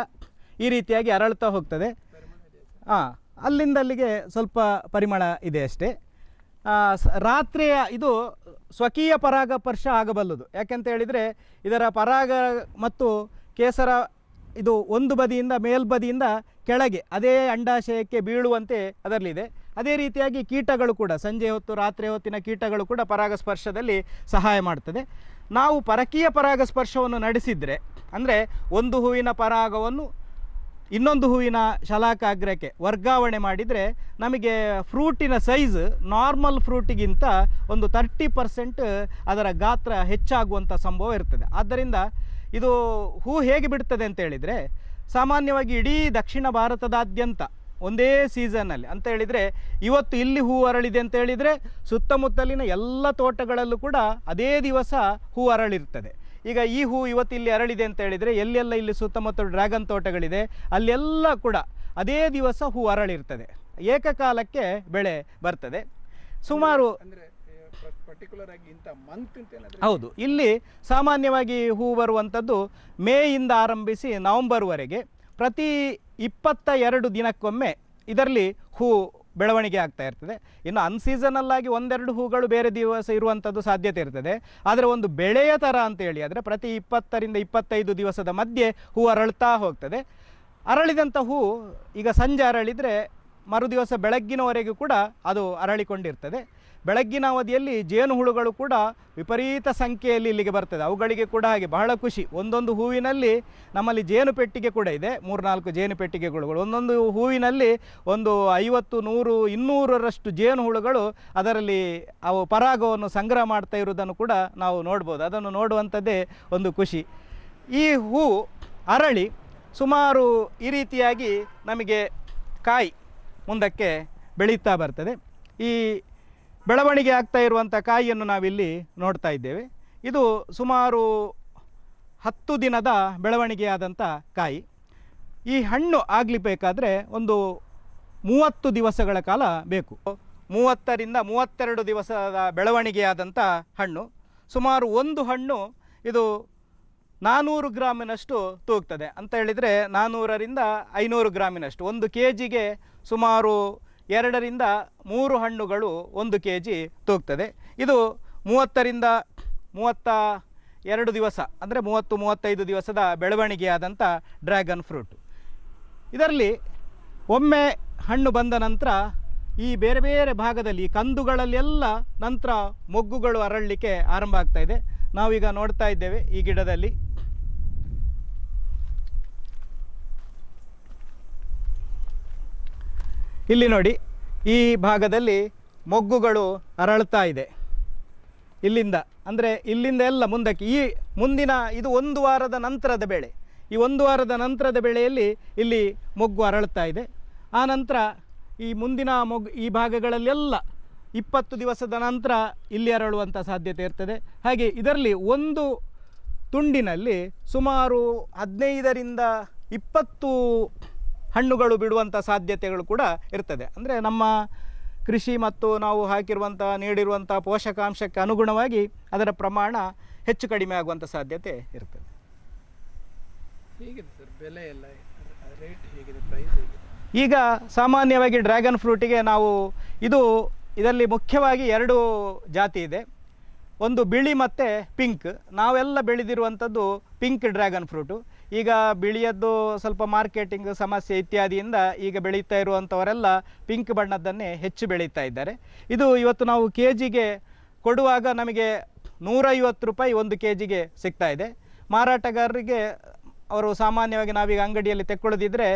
ಈ ರೀತಿಯಾಗಿ ಅರಳ್ತಾ ಹೋಗ್ತದೆ. ಅಲ್ಲಿಂದ ಅಲ್ಲಿಗೆ ಸ್ವಲ್ಪ ಪರಿಮಳ ಇದೆ ಅಷ್ಟೇ. ರಾತ್ರಿಯ ಇದು ಸ್ವಕೀಯ ಪರಾಗಸ್ಪರ್ಶ ಆಗಬಲ್ಲದು. ಯಾಕೆಂತ ಹೇಳಿದರೆ ಇದರ ಪರಾಗ ಮತ್ತು ಕೇಸರ ಇದು ಒಂದು ಬದಿಯಿಂದ ಮೇಲ್ಬದಿಯಿಂದ ಕೆಳಗೆ ಅದೇ ಅಂಡಾಶಯಕ್ಕೆ ಬೀಳುವಂತೆ ಅದರಲ್ಲಿದೆ. ಅದೇ ರೀತಿಯಾಗಿ ಕೀಟಗಳು ಕೂಡ ಸಂಜೆ ಹೊತ್ತು ರಾತ್ರಿ ಹೊತ್ತಿನ ಕೀಟಗಳು ಕೂಡ ಪರಾಗಸ್ಪರ್ಶದಲ್ಲಿ ಸಹಾಯ ಮಾಡ್ತದೆ. ನಾವು ಪರಕೀಯ ಪರಾಗಸ್ಪರ್ಶವನ್ನು ನಡೆಸಿದರೆ, ಅಂದರೆ ಒಂದು ಹೂವಿನ ಪರಾಗವನ್ನು ಇನ್ನೊಂದು ಹೂವಿನ ಶಲಾಕಾಗ್ರಕ್ಕೆ ವರ್ಗಾವಣೆ ಮಾಡಿದರೆ ನಮಗೆ ಫ್ರೂಟಿನ ಸೈಜ್ ನಾರ್ಮಲ್ ಫ್ರೂಟಿಗಿಂತ ಒಂದು 30% ಅದರ ಗಾತ್ರ ಹೆಚ್ಚಾಗುವಂಥ ಸಂಭವ ಇರ್ತದೆ. ಆದ್ದರಿಂದ ಇದು ಹೂ ಹೇಗೆ ಬಿಡ್ತದೆ ಅಂತ ಹೇಳಿದರೆ, ಸಾಮಾನ್ಯವಾಗಿ ಇಡೀ ದಕ್ಷಿಣ ಭಾರತದಾದ್ಯಂತ ಒಂದೇ ಸೀಸನ್ನಲ್ಲಿ ಅಂತ ಹೇಳಿದರೆ, ಇವತ್ತು ಇಲ್ಲಿ ಹೂ ಅರಳಿದೆ ಅಂತ ಹೇಳಿದರೆ ಸುತ್ತಮುತ್ತಲಿನ ಎಲ್ಲ ತೋಟಗಳಲ್ಲೂ ಕೂಡ ಅದೇ ದಿವಸ ಹೂ ಅರಳಿರ್ತದೆ. ಈಗ ಈ ಹೂ ಇವತ್ತು ಇಲ್ಲಿ ಅರಳಿದೆ ಅಂತ ಹೇಳಿದರೆ ಎಲ್ಲೆಲ್ಲ ಇಲ್ಲಿ ಸುತ್ತಮುತ್ತ ಡ್ರ್ಯಾಗನ್ ತೋಟಗಳಿದೆ ಅಲ್ಲೆಲ್ಲ ಕೂಡ ಅದೇ ದಿವಸ ಹೂ ಅರಳಿರ್ತದೆ, ಏಕಕಾಲಕ್ಕೆ ಬೆಳೆ ಬರ್ತದೆ. ಸುಮಾರು ಪರ್ಟಿಕ್ಯುಲರ್ ಆಗಿ ಇಂಥ ಮಂತ್ ಅಂತ ಏನಾದರೂ ಹೌದು, ಇಲ್ಲಿ ಸಾಮಾನ್ಯವಾಗಿ ಹೂ ಬರುವಂಥದ್ದು ಮೇಯಿಂದ ಆರಂಭಿಸಿ ನವಂಬರ್ವರೆಗೆ ಪ್ರತಿ 22 ದಿನಕ್ಕೊಮ್ಮೆ ಇದರಲ್ಲಿ ಹೂ ಬೆಳವಣಿಗೆ ಆಗ್ತಾ ಇರ್ತದೆ. ಇನ್ನು ಅನ್ಸೀಸನಲ್ಲಾಗಿ ಒಂದೆರಡು ಹೂಗಳು ಬೇರೆ ದಿವಸ ಇರುವಂಥದ್ದು ಸಾಧ್ಯತೆ ಇರ್ತದೆ. ಆದರೆ ಒಂದು ಬೆಳೆಯ ಥರ ಅಂತೇಳಿ ಆದರೆ ಪ್ರತಿ 20ರಿಂದ 25 ದಿವಸದ ಮಧ್ಯೆ ಹೂ ಅರಳ್ತಾ ಹೋಗ್ತದೆ. ಅರಳಿದಂಥ ಹೂ ಈಗ ಸಂಜೆ ಅರಳಿದರೆ ಮರುದಿವಸ ಬೆಳಗ್ಗಿನವರೆಗೂ ಕೂಡ ಅದು ಅರಳಿಕೊಂಡಿರ್ತದೆ. ಬೆಳಗ್ಗಿನ ಅವಧಿಯಲ್ಲಿ ಜೇನುಹುಳುಗಳು ಕೂಡ ವಿಪರೀತ ಸಂಖ್ಯೆಯಲ್ಲಿ ಇಲ್ಲಿಗೆ ಬರ್ತದೆ. ಅವುಗಳಿಗೆ ಕೂಡ ಹಾಗೆ ಬಹಳ ಖುಷಿ. ಒಂದೊಂದು ಹೂವಿನಲ್ಲಿ ನಮ್ಮಲ್ಲಿ ಜೇನು ಪೆಟ್ಟಿಗೆ ಕೂಡ ಇದೆ, 3-4 ಜೇನು ಪೆಟ್ಟಿಗೆಗಳು. ಒಂದೊಂದು ಹೂವಿನಲ್ಲಿ ಒಂದು 50, 100, 200ರಷ್ಟು ಜೇನುಹುಳುಗಳು ಅದರಲ್ಲಿ ಅವು ಪರಾಗವನ್ನು ಸಂಗ್ರಹ ಮಾಡ್ತಾ ಇರುವುದನ್ನು ಕೂಡ ನಾವು ನೋಡ್ಬೋದು. ಅದನ್ನು ನೋಡುವಂಥದ್ದೇ ಒಂದು ಖುಷಿ. ಈ ಹೂ ಅರಳಿ ಸುಮಾರು ಈ ರೀತಿಯಾಗಿ ನಮಗೆ ಕಾಯಿ ಮುಂದಕ್ಕೆ ಬೆಳೀತಾ ಬರ್ತದೆ. ಈ ಬೆಳವಣಿಗೆ ಆಗ್ತಾ ಇರುವಂಥ ಕಾಯಿಯನ್ನು ನಾವಿಲ್ಲಿ ನೋಡ್ತಾ ಇದ್ದೇವೆ. ಇದು ಸುಮಾರು 10 ದಿನದ ಬೆಳವಣಿಗೆಯಾದಂಥ ಕಾಯಿ. ಈ ಹಣ್ಣು ಆಗಲಿಬೇಕಾದ್ರೆ ಒಂದು 30 ದಿವಸಗಳ ಕಾಲ ಬೇಕು. 30ರಿಂದ 32 ದಿವಸದ ಬೆಳವಣಿಗೆಯಾದಂಥ ಹಣ್ಣು. ಸುಮಾರು ಒಂದು ಹಣ್ಣು ಇದು 400 ಗ್ರಾಮಿನಷ್ಟು ತೂಗ್ತದೆ ಅಂತ ಹೇಳಿದರೆ 400ರಿಂದ 500 ಗ್ರಾಮಿನಷ್ಟು. 1 kgಗೆ ಸುಮಾರು 2ರಿಂದ 3 ಹಣ್ಣುಗಳು 1 kg ತೂಗ್ತದೆ. ಇದು 30ರಿಂದ 32 ದಿವಸ ಅಂದರೆ 30-35 ದಿವಸದ ಬೆಳವಣಿಗೆಯಾದಂಥ ಡ್ರ್ಯಾಗನ್ ಫ್ರೂಟ್. ಇದರಲ್ಲಿ ಒಮ್ಮೆ ಹಣ್ಣು ಬಂದ ನಂತರ ಈ ಬೇರೆ ಬೇರೆ ಭಾಗದಲ್ಲಿ ಕಂದುಗಳಲ್ಲೆಲ್ಲ ನಂತರ ಮೊಗ್ಗುಗಳು ಅರಳಲಿಕ್ಕೆ ಆರಂಭ ಆಗ್ತಾ ಇದೆ. ನಾವೀಗ ನೋಡ್ತಾ ಇದ್ದೇವೆ ಈ ಗಿಡದಲ್ಲಿ ಇಲ್ಲಿ ನೋಡಿ, ಈ ಭಾಗದಲ್ಲಿ ಮೊಗ್ಗುಗಳು ಅರಳ್ತಾ ಇದೆ. ಇಲ್ಲಿಂದ ಅಂದರೆ ಇಲ್ಲಿಂದ ಎಲ್ಲ ಮುಂದಕ್ಕೆ ಈ ಮುಂದಿನ ಇದು 1 ವಾರದ ನಂತರದ ಬೆಳೆ. ಈ 1 ವಾರದ ನಂತರದ ಬೆಳೆಯಲ್ಲಿ ಇಲ್ಲಿ ಮೊಗ್ಗು ಅರಳ್ತಾ ಇದೆ. ಆ ನಂತರ ಈ ಮುಂದಿನ ಈ ಭಾಗಗಳಲ್ಲೆಲ್ಲ 20 ದಿವಸದ ನಂತರ ಇಲ್ಲಿ ಅರಳುವಂಥ ಸಾಧ್ಯತೆ ಇರ್ತದೆ. ಹಾಗೆ ಇದರಲ್ಲಿ ಒಂದು ತುಂಡಿನಲ್ಲಿ ಸುಮಾರು 15ರಿಂದ 20 ಹಣ್ಣುಗಳು ಬಿಡುವಂಥ ಸಾಧ್ಯತೆಗಳು ಕೂಡ ಇರ್ತದೆ. ಅಂದರೆ ನಮ್ಮ ಕೃಷಿ ಮತ್ತು ನಾವು ಹಾಕಿರುವಂಥ ನೀಡಿರುವಂಥ ಪೋಷಕಾಂಶಕ್ಕೆ ಅನುಗುಣವಾಗಿ ಅದರ ಪ್ರಮಾಣ ಹೆಚ್ಚು ಕಡಿಮೆ ಆಗುವಂಥ ಸಾಧ್ಯತೆ ಇರ್ತದೆ. ಹೇಗಿದೆ ಸರ್ ಬೆಲೆ ಎಲ್ಲ, ರೇಟ್ ಹೇಗಿದೆ, ಪ್ರೈಸ್ ಹೇಗಿದೆ? ಈಗ ಸಾಮಾನ್ಯವಾಗಿ ಡ್ರ್ಯಾಗನ್ ಫ್ರೂಟಿಗೆ ನಾವು ಇದರಲ್ಲಿ ಮುಖ್ಯವಾಗಿ 2 ಜಾತಿ ಇದೆ. ಒಂದು ಬಿಳಿ ಮತ್ತು ಪಿಂಕ್. ನಾವೆಲ್ಲ ಬೆಳೆದಿರುವಂಥದ್ದು ಪಿಂಕ್ ಡ್ರ್ಯಾಗನ್ ಫ್ರೂಟು. ಈಗ ಬಿಳಿಯದ್ದು ಸ್ವಲ್ಪ ಮಾರ್ಕೆಟಿಂಗ್ ಸಮಸ್ಯೆ ಇತ್ಯಾದಿಯಿಂದ ಈಗ ಬೆಳೀತಾ ಇರುವಂಥವರೆಲ್ಲ ಪಿಂಕ್ ಬಣ್ಣದ್ದನ್ನೇ ಹೆಚ್ಚು ಬೆಳೀತಾ ಇದ್ದಾರೆ. ಇದು ಇವತ್ತು ನಾವು kgಗೆ ಕೊಡುವಾಗ ನಮಗೆ 150 ರೂಪಾಯಿ 1 kgಗೆ ಸಿಗ್ತಾ ಇದೆ. ಮಾರಾಟಗಾರರಿಗೆ ಅವರು ಸಾಮಾನ್ಯವಾಗಿ ನಾವೀಗ ಅಂಗಡಿಯಲ್ಲಿ ತೆಕ್ಕೊಳ್ಳೋದಿದ್ರೆ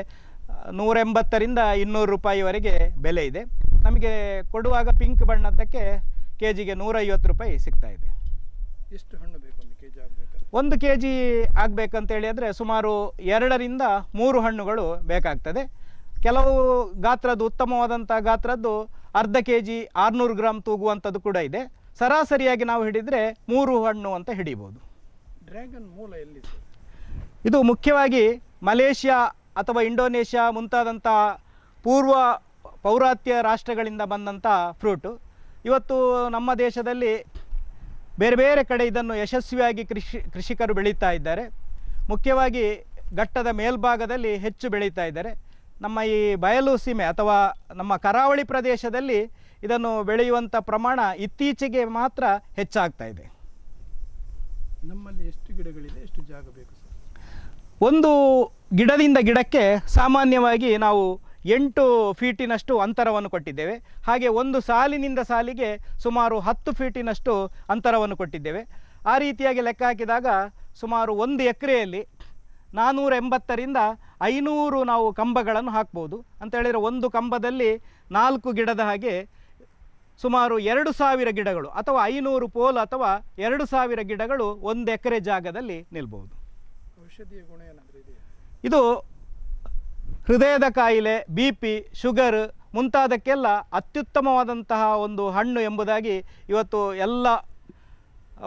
180ರಿಂದ 200 ರೂಪಾಯಿವರೆಗೆ ಬೆಲೆ ಇದೆ. ನಮಗೆ ಕೊಡುವಾಗ ಪಿಂಕ್ ಬಣ್ಣದ್ದಕ್ಕೆ kgಗೆ 150 ರೂಪಾಯಿ ಸಿಗ್ತಾ ಇದೆ. ಎಷ್ಟು ಹಣ್ಣು ಬೇಕು 1 kg ಆಗಬೇಕಾದ್ರೆ? 1 kg ಆಗಬೇಕಂತೇಳಿ ಅಂದರೆ ಸುಮಾರು 2ರಿಂದ 3 ಹಣ್ಣುಗಳು ಬೇಕಾಗ್ತದೆ. ಕೆಲವು ಗಾತ್ರದ್ದು ಉತ್ತಮವಾದಂಥ ಗಾತ್ರದ್ದು ಅರ್ಧ kg 600 ಗ್ರಾಮ್ ತೂಗುವಂಥದ್ದು ಕೂಡ ಇದೆ. ಸರಾಸರಿಯಾಗಿ ನಾವು ಹಿಡಿದರೆ 3 ಹಣ್ಣು ಅಂತ ಹಿಡಿಬೋದು. ಡ್ರ್ಯಾಗನ್ ಮೂಲ ಎಲ್ಲಿ ಸರ್? ಇದು ಮುಖ್ಯವಾಗಿ ಮಲೇಷ್ಯಾ ಅಥವಾ ಇಂಡೋನೇಷ್ಯಾ ಮುಂತಾದಂಥ ಪೌರಾತ್ಯ ರಾಷ್ಟ್ರಗಳಿಂದ ಬಂದಂಥ ಫ್ರೂಟು. ಇವತ್ತು ನಮ್ಮ ದೇಶದಲ್ಲಿ ಬೇರೆ ಬೇರೆ ಕಡೆ ಇದನ್ನು ಯಶಸ್ವಿಯಾಗಿ ಕೃಷಿಕರು ಬೆಳೀತಾ ಇದ್ದಾರೆ. ಮುಖ್ಯವಾಗಿ ಘಟ್ಟದ ಮೇಲ್ಭಾಗದಲ್ಲಿ ಹೆಚ್ಚು ಬೆಳೀತಾ ಇದ್ದಾರೆ. ನಮ್ಮ ಈ ಬಯಲು ಸೀಮೆ ಅಥವಾ ನಮ್ಮ ಕರಾವಳಿ ಪ್ರದೇಶದಲ್ಲಿ ಇದನ್ನು ಬೆಳೆಯುವಂಥ ಪ್ರಮಾಣ ಇತ್ತೀಚೆಗೆ ಮಾತ್ರ ಹೆಚ್ಚಾಗ್ತಾ ಇದೆ. ನಮ್ಮಲ್ಲಿ ಎಷ್ಟು ಗಿಡಗಳಿದೆ, ಎಷ್ಟು ಜಾಗ ಬೇಕು ಸರ್? ಒಂದು ಗಿಡದಿಂದ ಗಿಡಕ್ಕೆ ಸಾಮಾನ್ಯವಾಗಿ ನಾವು 8 ಫೀಟಿನಷ್ಟು ಅಂತರವನ್ನು ಕೊಟ್ಟಿದ್ದೇವೆ. ಹಾಗೆ ಒಂದು ಸಾಲಿನಿಂದ ಸಾಲಿಗೆ ಸುಮಾರು 10 ಫೀಟಿನಷ್ಟು ಅಂತರವನ್ನು ಕೊಟ್ಟಿದ್ದೇವೆ. ಆ ರೀತಿಯಾಗಿ ಲೆಕ್ಕ ಹಾಕಿದಾಗ ಸುಮಾರು 1 ಎಕರೆಯಲ್ಲಿ 480ರಿಂದ 500 ನಾವು ಕಂಬಗಳನ್ನು ಹಾಕ್ಬೋದು. ಅಂತ ಹೇಳಿದರೆ ಒಂದು ಕಂಬದಲ್ಲಿ 4 ಗಿಡದ ಹಾಗೆ ಸುಮಾರು 2000 ಗಿಡಗಳು ಅಥವಾ 500 ಪೋಲ್ ಅಥವಾ 2000 ಗಿಡಗಳು 1 ಎಕರೆ ಜಾಗದಲ್ಲಿ ನಿಲ್ಬಹುದು. ಔಷಧೀಯ ಗುಣ ಏನಾದರೂ ಇದೆಯಾ? ಇದು ಹೃದಯದ ಕಾಯಿಲೆ, BP, ಶುಗರ್ ಮುಂತಾದಕ್ಕೆಲ್ಲ ಅತ್ಯುತ್ತಮವಾದಂತಹ ಒಂದು ಹಣ್ಣು ಎಂಬುದಾಗಿ ಇವತ್ತು ಎಲ್ಲ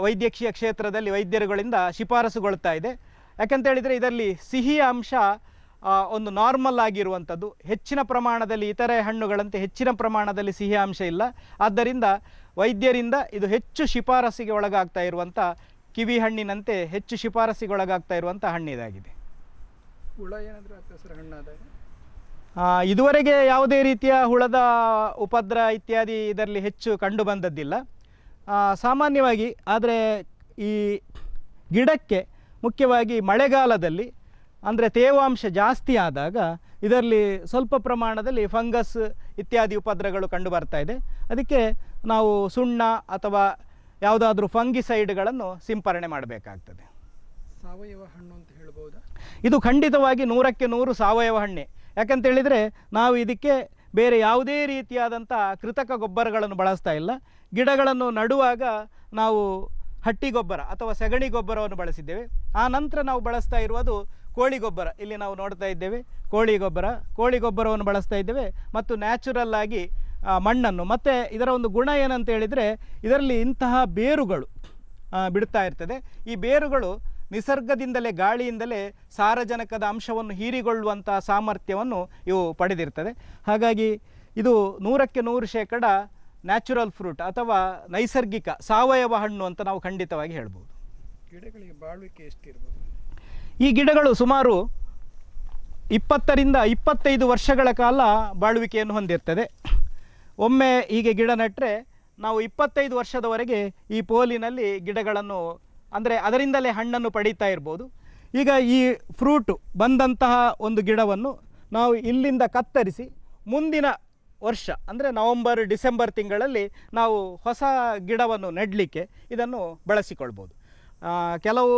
ವೈದ್ಯಕೀಯ ಕ್ಷೇತ್ರದಲ್ಲಿ ವೈದ್ಯರುಗಳಿಂದ ಶಿಫಾರಸುಗೊಳ್ತಾ ಇದೆ. ಯಾಕಂತ ಹೇಳಿದರೆ ಇದರಲ್ಲಿ ಸಿಹಿಯ ಅಂಶ ಒಂದು ನಾರ್ಮಲ್ ಆಗಿರುವಂಥದ್ದು, ಹೆಚ್ಚಿನ ಪ್ರಮಾಣದಲ್ಲಿ ಇತರೆ ಹಣ್ಣುಗಳಂತೆ ಹೆಚ್ಚಿನ ಪ್ರಮಾಣದಲ್ಲಿ ಸಿಹಿಯ ಅಂಶ ಇಲ್ಲ. ಆದ್ದರಿಂದ ವೈದ್ಯರಿಂದ ಇದು ಹೆಚ್ಚು ಶಿಫಾರಸಿಗೆ ಒಳಗಾಗ್ತಾ ಇರುವಂಥ, ಕಿವಿ ಹಣ್ಣಿನಂತೆ ಹೆಚ್ಚು ಶಿಫಾರಸಿಗೆ ಒಳಗಾಗ್ತಾ ಇರುವಂಥ ಹಣ್ಣಿದಾಗಿದೆ. ಹುಳ ಏನಾದರೂ ಆಗ್ತದೆ ಸರ್ ಹಣ್ಣಾದಾಗ? ಇದುವರೆಗೆ ಯಾವುದೇ ರೀತಿಯ ಹುಳದ ಉಪದ್ರ ಇತ್ಯಾದಿ ಇದರಲ್ಲಿ ಹೆಚ್ಚು ಕಂಡು ಬಂದದ್ದಿಲ್ಲ ಸಾಮಾನ್ಯವಾಗಿ. ಆದರೆ ಈ ಗಿಡಕ್ಕೆ ಮುಖ್ಯವಾಗಿ ಮಳೆಗಾಲದಲ್ಲಿ ಅಂದರೆ ತೇವಾಂಶ ಜಾಸ್ತಿ ಆದಾಗ ಇದರಲ್ಲಿ ಸ್ವಲ್ಪ ಪ್ರಮಾಣದಲ್ಲಿ ಫಂಗಸ್ ಇತ್ಯಾದಿ ಉಪದ್ರಗಳು ಕಂಡು ಬರ್ತಾ ಇದೆ. ಅದಕ್ಕೆ ನಾವು ಸುಣ್ಣ ಅಥವಾ ಯಾವುದಾದ್ರೂ ಫಂಗಿಸೈಡ್ಗಳನ್ನು ಸಿಂಪರಣೆ ಮಾಡಬೇಕಾಗ್ತದೆ. ಸಾವಯವ ಹಣ್ಣು ಅಂತ ಹೇಳ್ಬೋದಾ? ಇದು ಖಂಡಿತವಾಗಿ 100ಕ್ಕೆ 100 ಸಾವಯವ ಹಣ್ಣೆ. ಯಾಕಂತ ಹೇಳಿದರೆ ನಾವು ಇದಕ್ಕೆ ಬೇರೆ ಯಾವುದೇ ರೀತಿಯಾದಂಥ ಕೃತಕ ಗೊಬ್ಬರಗಳನ್ನು ಬಳಸ್ತಾ ಇಲ್ಲ. ಗಿಡಗಳನ್ನು ನಡುವಾಗ ನಾವು ಹಟ್ಟಿ ಗೊಬ್ಬರ ಅಥವಾ ಸಗಣಿ ಗೊಬ್ಬರವನ್ನು ಬಳಸಿದ್ದೇವೆ. ಆ ನಂತರ ನಾವು ಬಳಸ್ತಾ ಇರುವುದು ಕೋಳಿ ಗೊಬ್ಬರ. ಇಲ್ಲಿ ನಾವು ನೋಡ್ತಾ ಇದ್ದೇವೆ ಕೋಳಿ ಗೊಬ್ಬರವನ್ನು ಬಳಸ್ತಾ ಇದ್ದೇವೆ. ಮತ್ತು ನ್ಯಾಚುರಲ್ ಆಗಿ ಮಣ್ಣನ್ನು, ಮತ್ತು ಇದರ ಒಂದು ಗುಣ ಏನಂತ ಹೇಳಿದರೆ ಇದರಲ್ಲಿ ಇಂತಹ ಬೇರುಗಳು ಬಿಡ್ತಾ ಇರ್ತದೆ. ಈ ಬೇರುಗಳು ನಿಸರ್ಗದಿಂದಲೇ, ಗಾಳಿಯಿಂದಲೇ ಸಾರಜನಕದ ಅಂಶವನ್ನು ಹೀರಿಕೊಳ್ಳುವಂಥ ಸಾಮರ್ಥ್ಯವನ್ನು ಇವು ಪಡೆದಿರ್ತದೆ. ಹಾಗಾಗಿ ಇದು 100ಕ್ಕೆ 100% ನ್ಯಾಚುರಲ್ ಫ್ರೂಟ್ ಅಥವಾ ನೈಸರ್ಗಿಕ ಸಾವಯವ ಹಣ್ಣು ಅಂತ ನಾವು ಖಂಡಿತವಾಗಿ ಹೇಳ್ಬೋದು. ಗಿಡಗಳಿಗೆ ಬಾಳ್ವಿಕೆ ಎಷ್ಟಿರ್ಬೋದು? ಈ ಗಿಡಗಳು ಸುಮಾರು 20ರಿಂದ 25 ವರ್ಷಗಳ ಕಾಲ ಬಾಳುವಿಕೆಯನ್ನು ಹೊಂದಿರ್ತದೆ. ಒಮ್ಮೆ ಹೀಗೆ ಗಿಡ ನೆಟ್ಟರೆ ನಾವು 25 ವರ್ಷದವರೆಗೆ ಈ ಪೋಲಿನಲ್ಲಿ ಗಿಡಗಳನ್ನು, ಅಂದರೆ ಅದರಿಂದಲೇ ಹಣ್ಣನ್ನು ಪಡೀತಾ ಇರ್ಬೋದು. ಈಗ ಈ ಫ್ರೂಟು ಬಂದಂತಹ ಒಂದು ಗಿಡವನ್ನು ನಾವು ಇಲ್ಲಿಂದ ಕತ್ತರಿಸಿ ಮುಂದಿನ ವರ್ಷ ಅಂದರೆ ನವಂಬರ್ ಡಿಸೆಂಬರ್ ತಿಂಗಳಲ್ಲಿ ನಾವು ಹೊಸ ಗಿಡವನ್ನು ನೆಡಲಿಕ್ಕೆ ಇದನ್ನು ಬಳಸಿಕೊಳ್ಬೋದು. ಕೆಲವು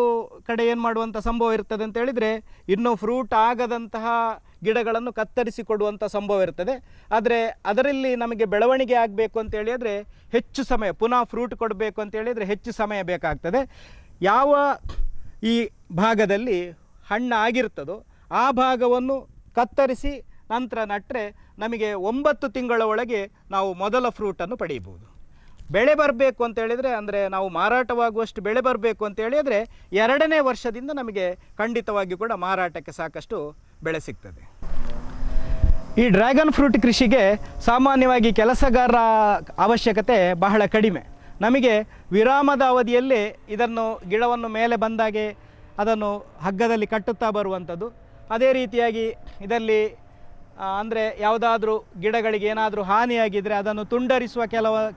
ಕಡೆ ಏನು ಮಾಡುವಂಥ ಸಂಭವ ಇರ್ತದೆ ಅಂತ ಹೇಳಿದರೆ ಇನ್ನೂ ಫ್ರೂಟ್ ಆಗದಂತಹ ಗಿಡಗಳನ್ನು ಕತ್ತರಿಸಿ ಕೊಡುವಂಥ ಸಂಭವ ಇರ್ತದೆ. ಆದರೆ ಅದರಲ್ಲಿ ನಮಗೆ ಬೆಳವಣಿಗೆ ಆಗಬೇಕು ಅಂತ ಹೇಳಿದರೆ ಹೆಚ್ಚು ಸಮಯ, ಪುನಃ ಫ್ರೂಟ್ ಕೊಡಬೇಕು ಅಂತ ಹೇಳಿದರೆ ಹೆಚ್ಚು ಸಮಯ ಬೇಕಾಗ್ತದೆ. ಯಾವ ಈ ಭಾಗದಲ್ಲಿ ಹಣ್ಣು ಆಗಿರ್ತದೋ ಆ ಭಾಗವನ್ನು ಕತ್ತರಿಸಿ ನಂತರ ನಟ್ಟರೆ ನಮಗೆ 9 ತಿಂಗಳ ಒಳಗೆ ನಾವು ಮೊದಲ ಫ್ರೂಟನ್ನು ಪಡೆಯಬಹುದು. ಬೆಳೆ ಬರಬೇಕು ಅಂತ ಹೇಳಿದರೆ, ಅಂದರೆ ನಾವು ಮಾರಾಟವಾಗುವಷ್ಟು ಬೆಳೆ ಬರಬೇಕು ಅಂತ ಹೇಳಿದರೆ 2ನೇ ವರ್ಷದಿಂದ ನಮಗೆ ಖಂಡಿತವಾಗಿ ಕೂಡ ಮಾರಾಟಕ್ಕೆ ಸಾಕಷ್ಟು ಬೆಳೆ ಸಿಗ್ತದೆ. ಈ ಡ್ರ್ಯಾಗನ್ ಫ್ರೂಟ್ ಕೃಷಿಗೆ ಸಾಮಾನ್ಯವಾಗಿ ಕೆಲಸಗಾರರ ಅವಶ್ಯಕತೆ ಬಹಳ ಕಡಿಮೆ. ನಮಗೆ ವಿರಾಮದ ಅವಧಿಯಲ್ಲೇ ಇದನ್ನು ಗಿಡವನ್ನು ಮೇಲೆ ಬಂದಾಗೆ ಅದನ್ನು ಹಗ್ಗದಲ್ಲಿ ಕಟ್ಟುತ್ತಾ ಬರುವಂಥದ್ದು. ಅದೇ ರೀತಿಯಾಗಿ ಇದರಲ್ಲಿ ಅಂದರೆ ಯಾವುದಾದ್ರೂ ಗಿಡಗಳಿಗೆ ಏನಾದರೂ ಹಾನಿಯಾಗಿದ್ದರೆ ಅದನ್ನು ತುಂಡರಿಸುವ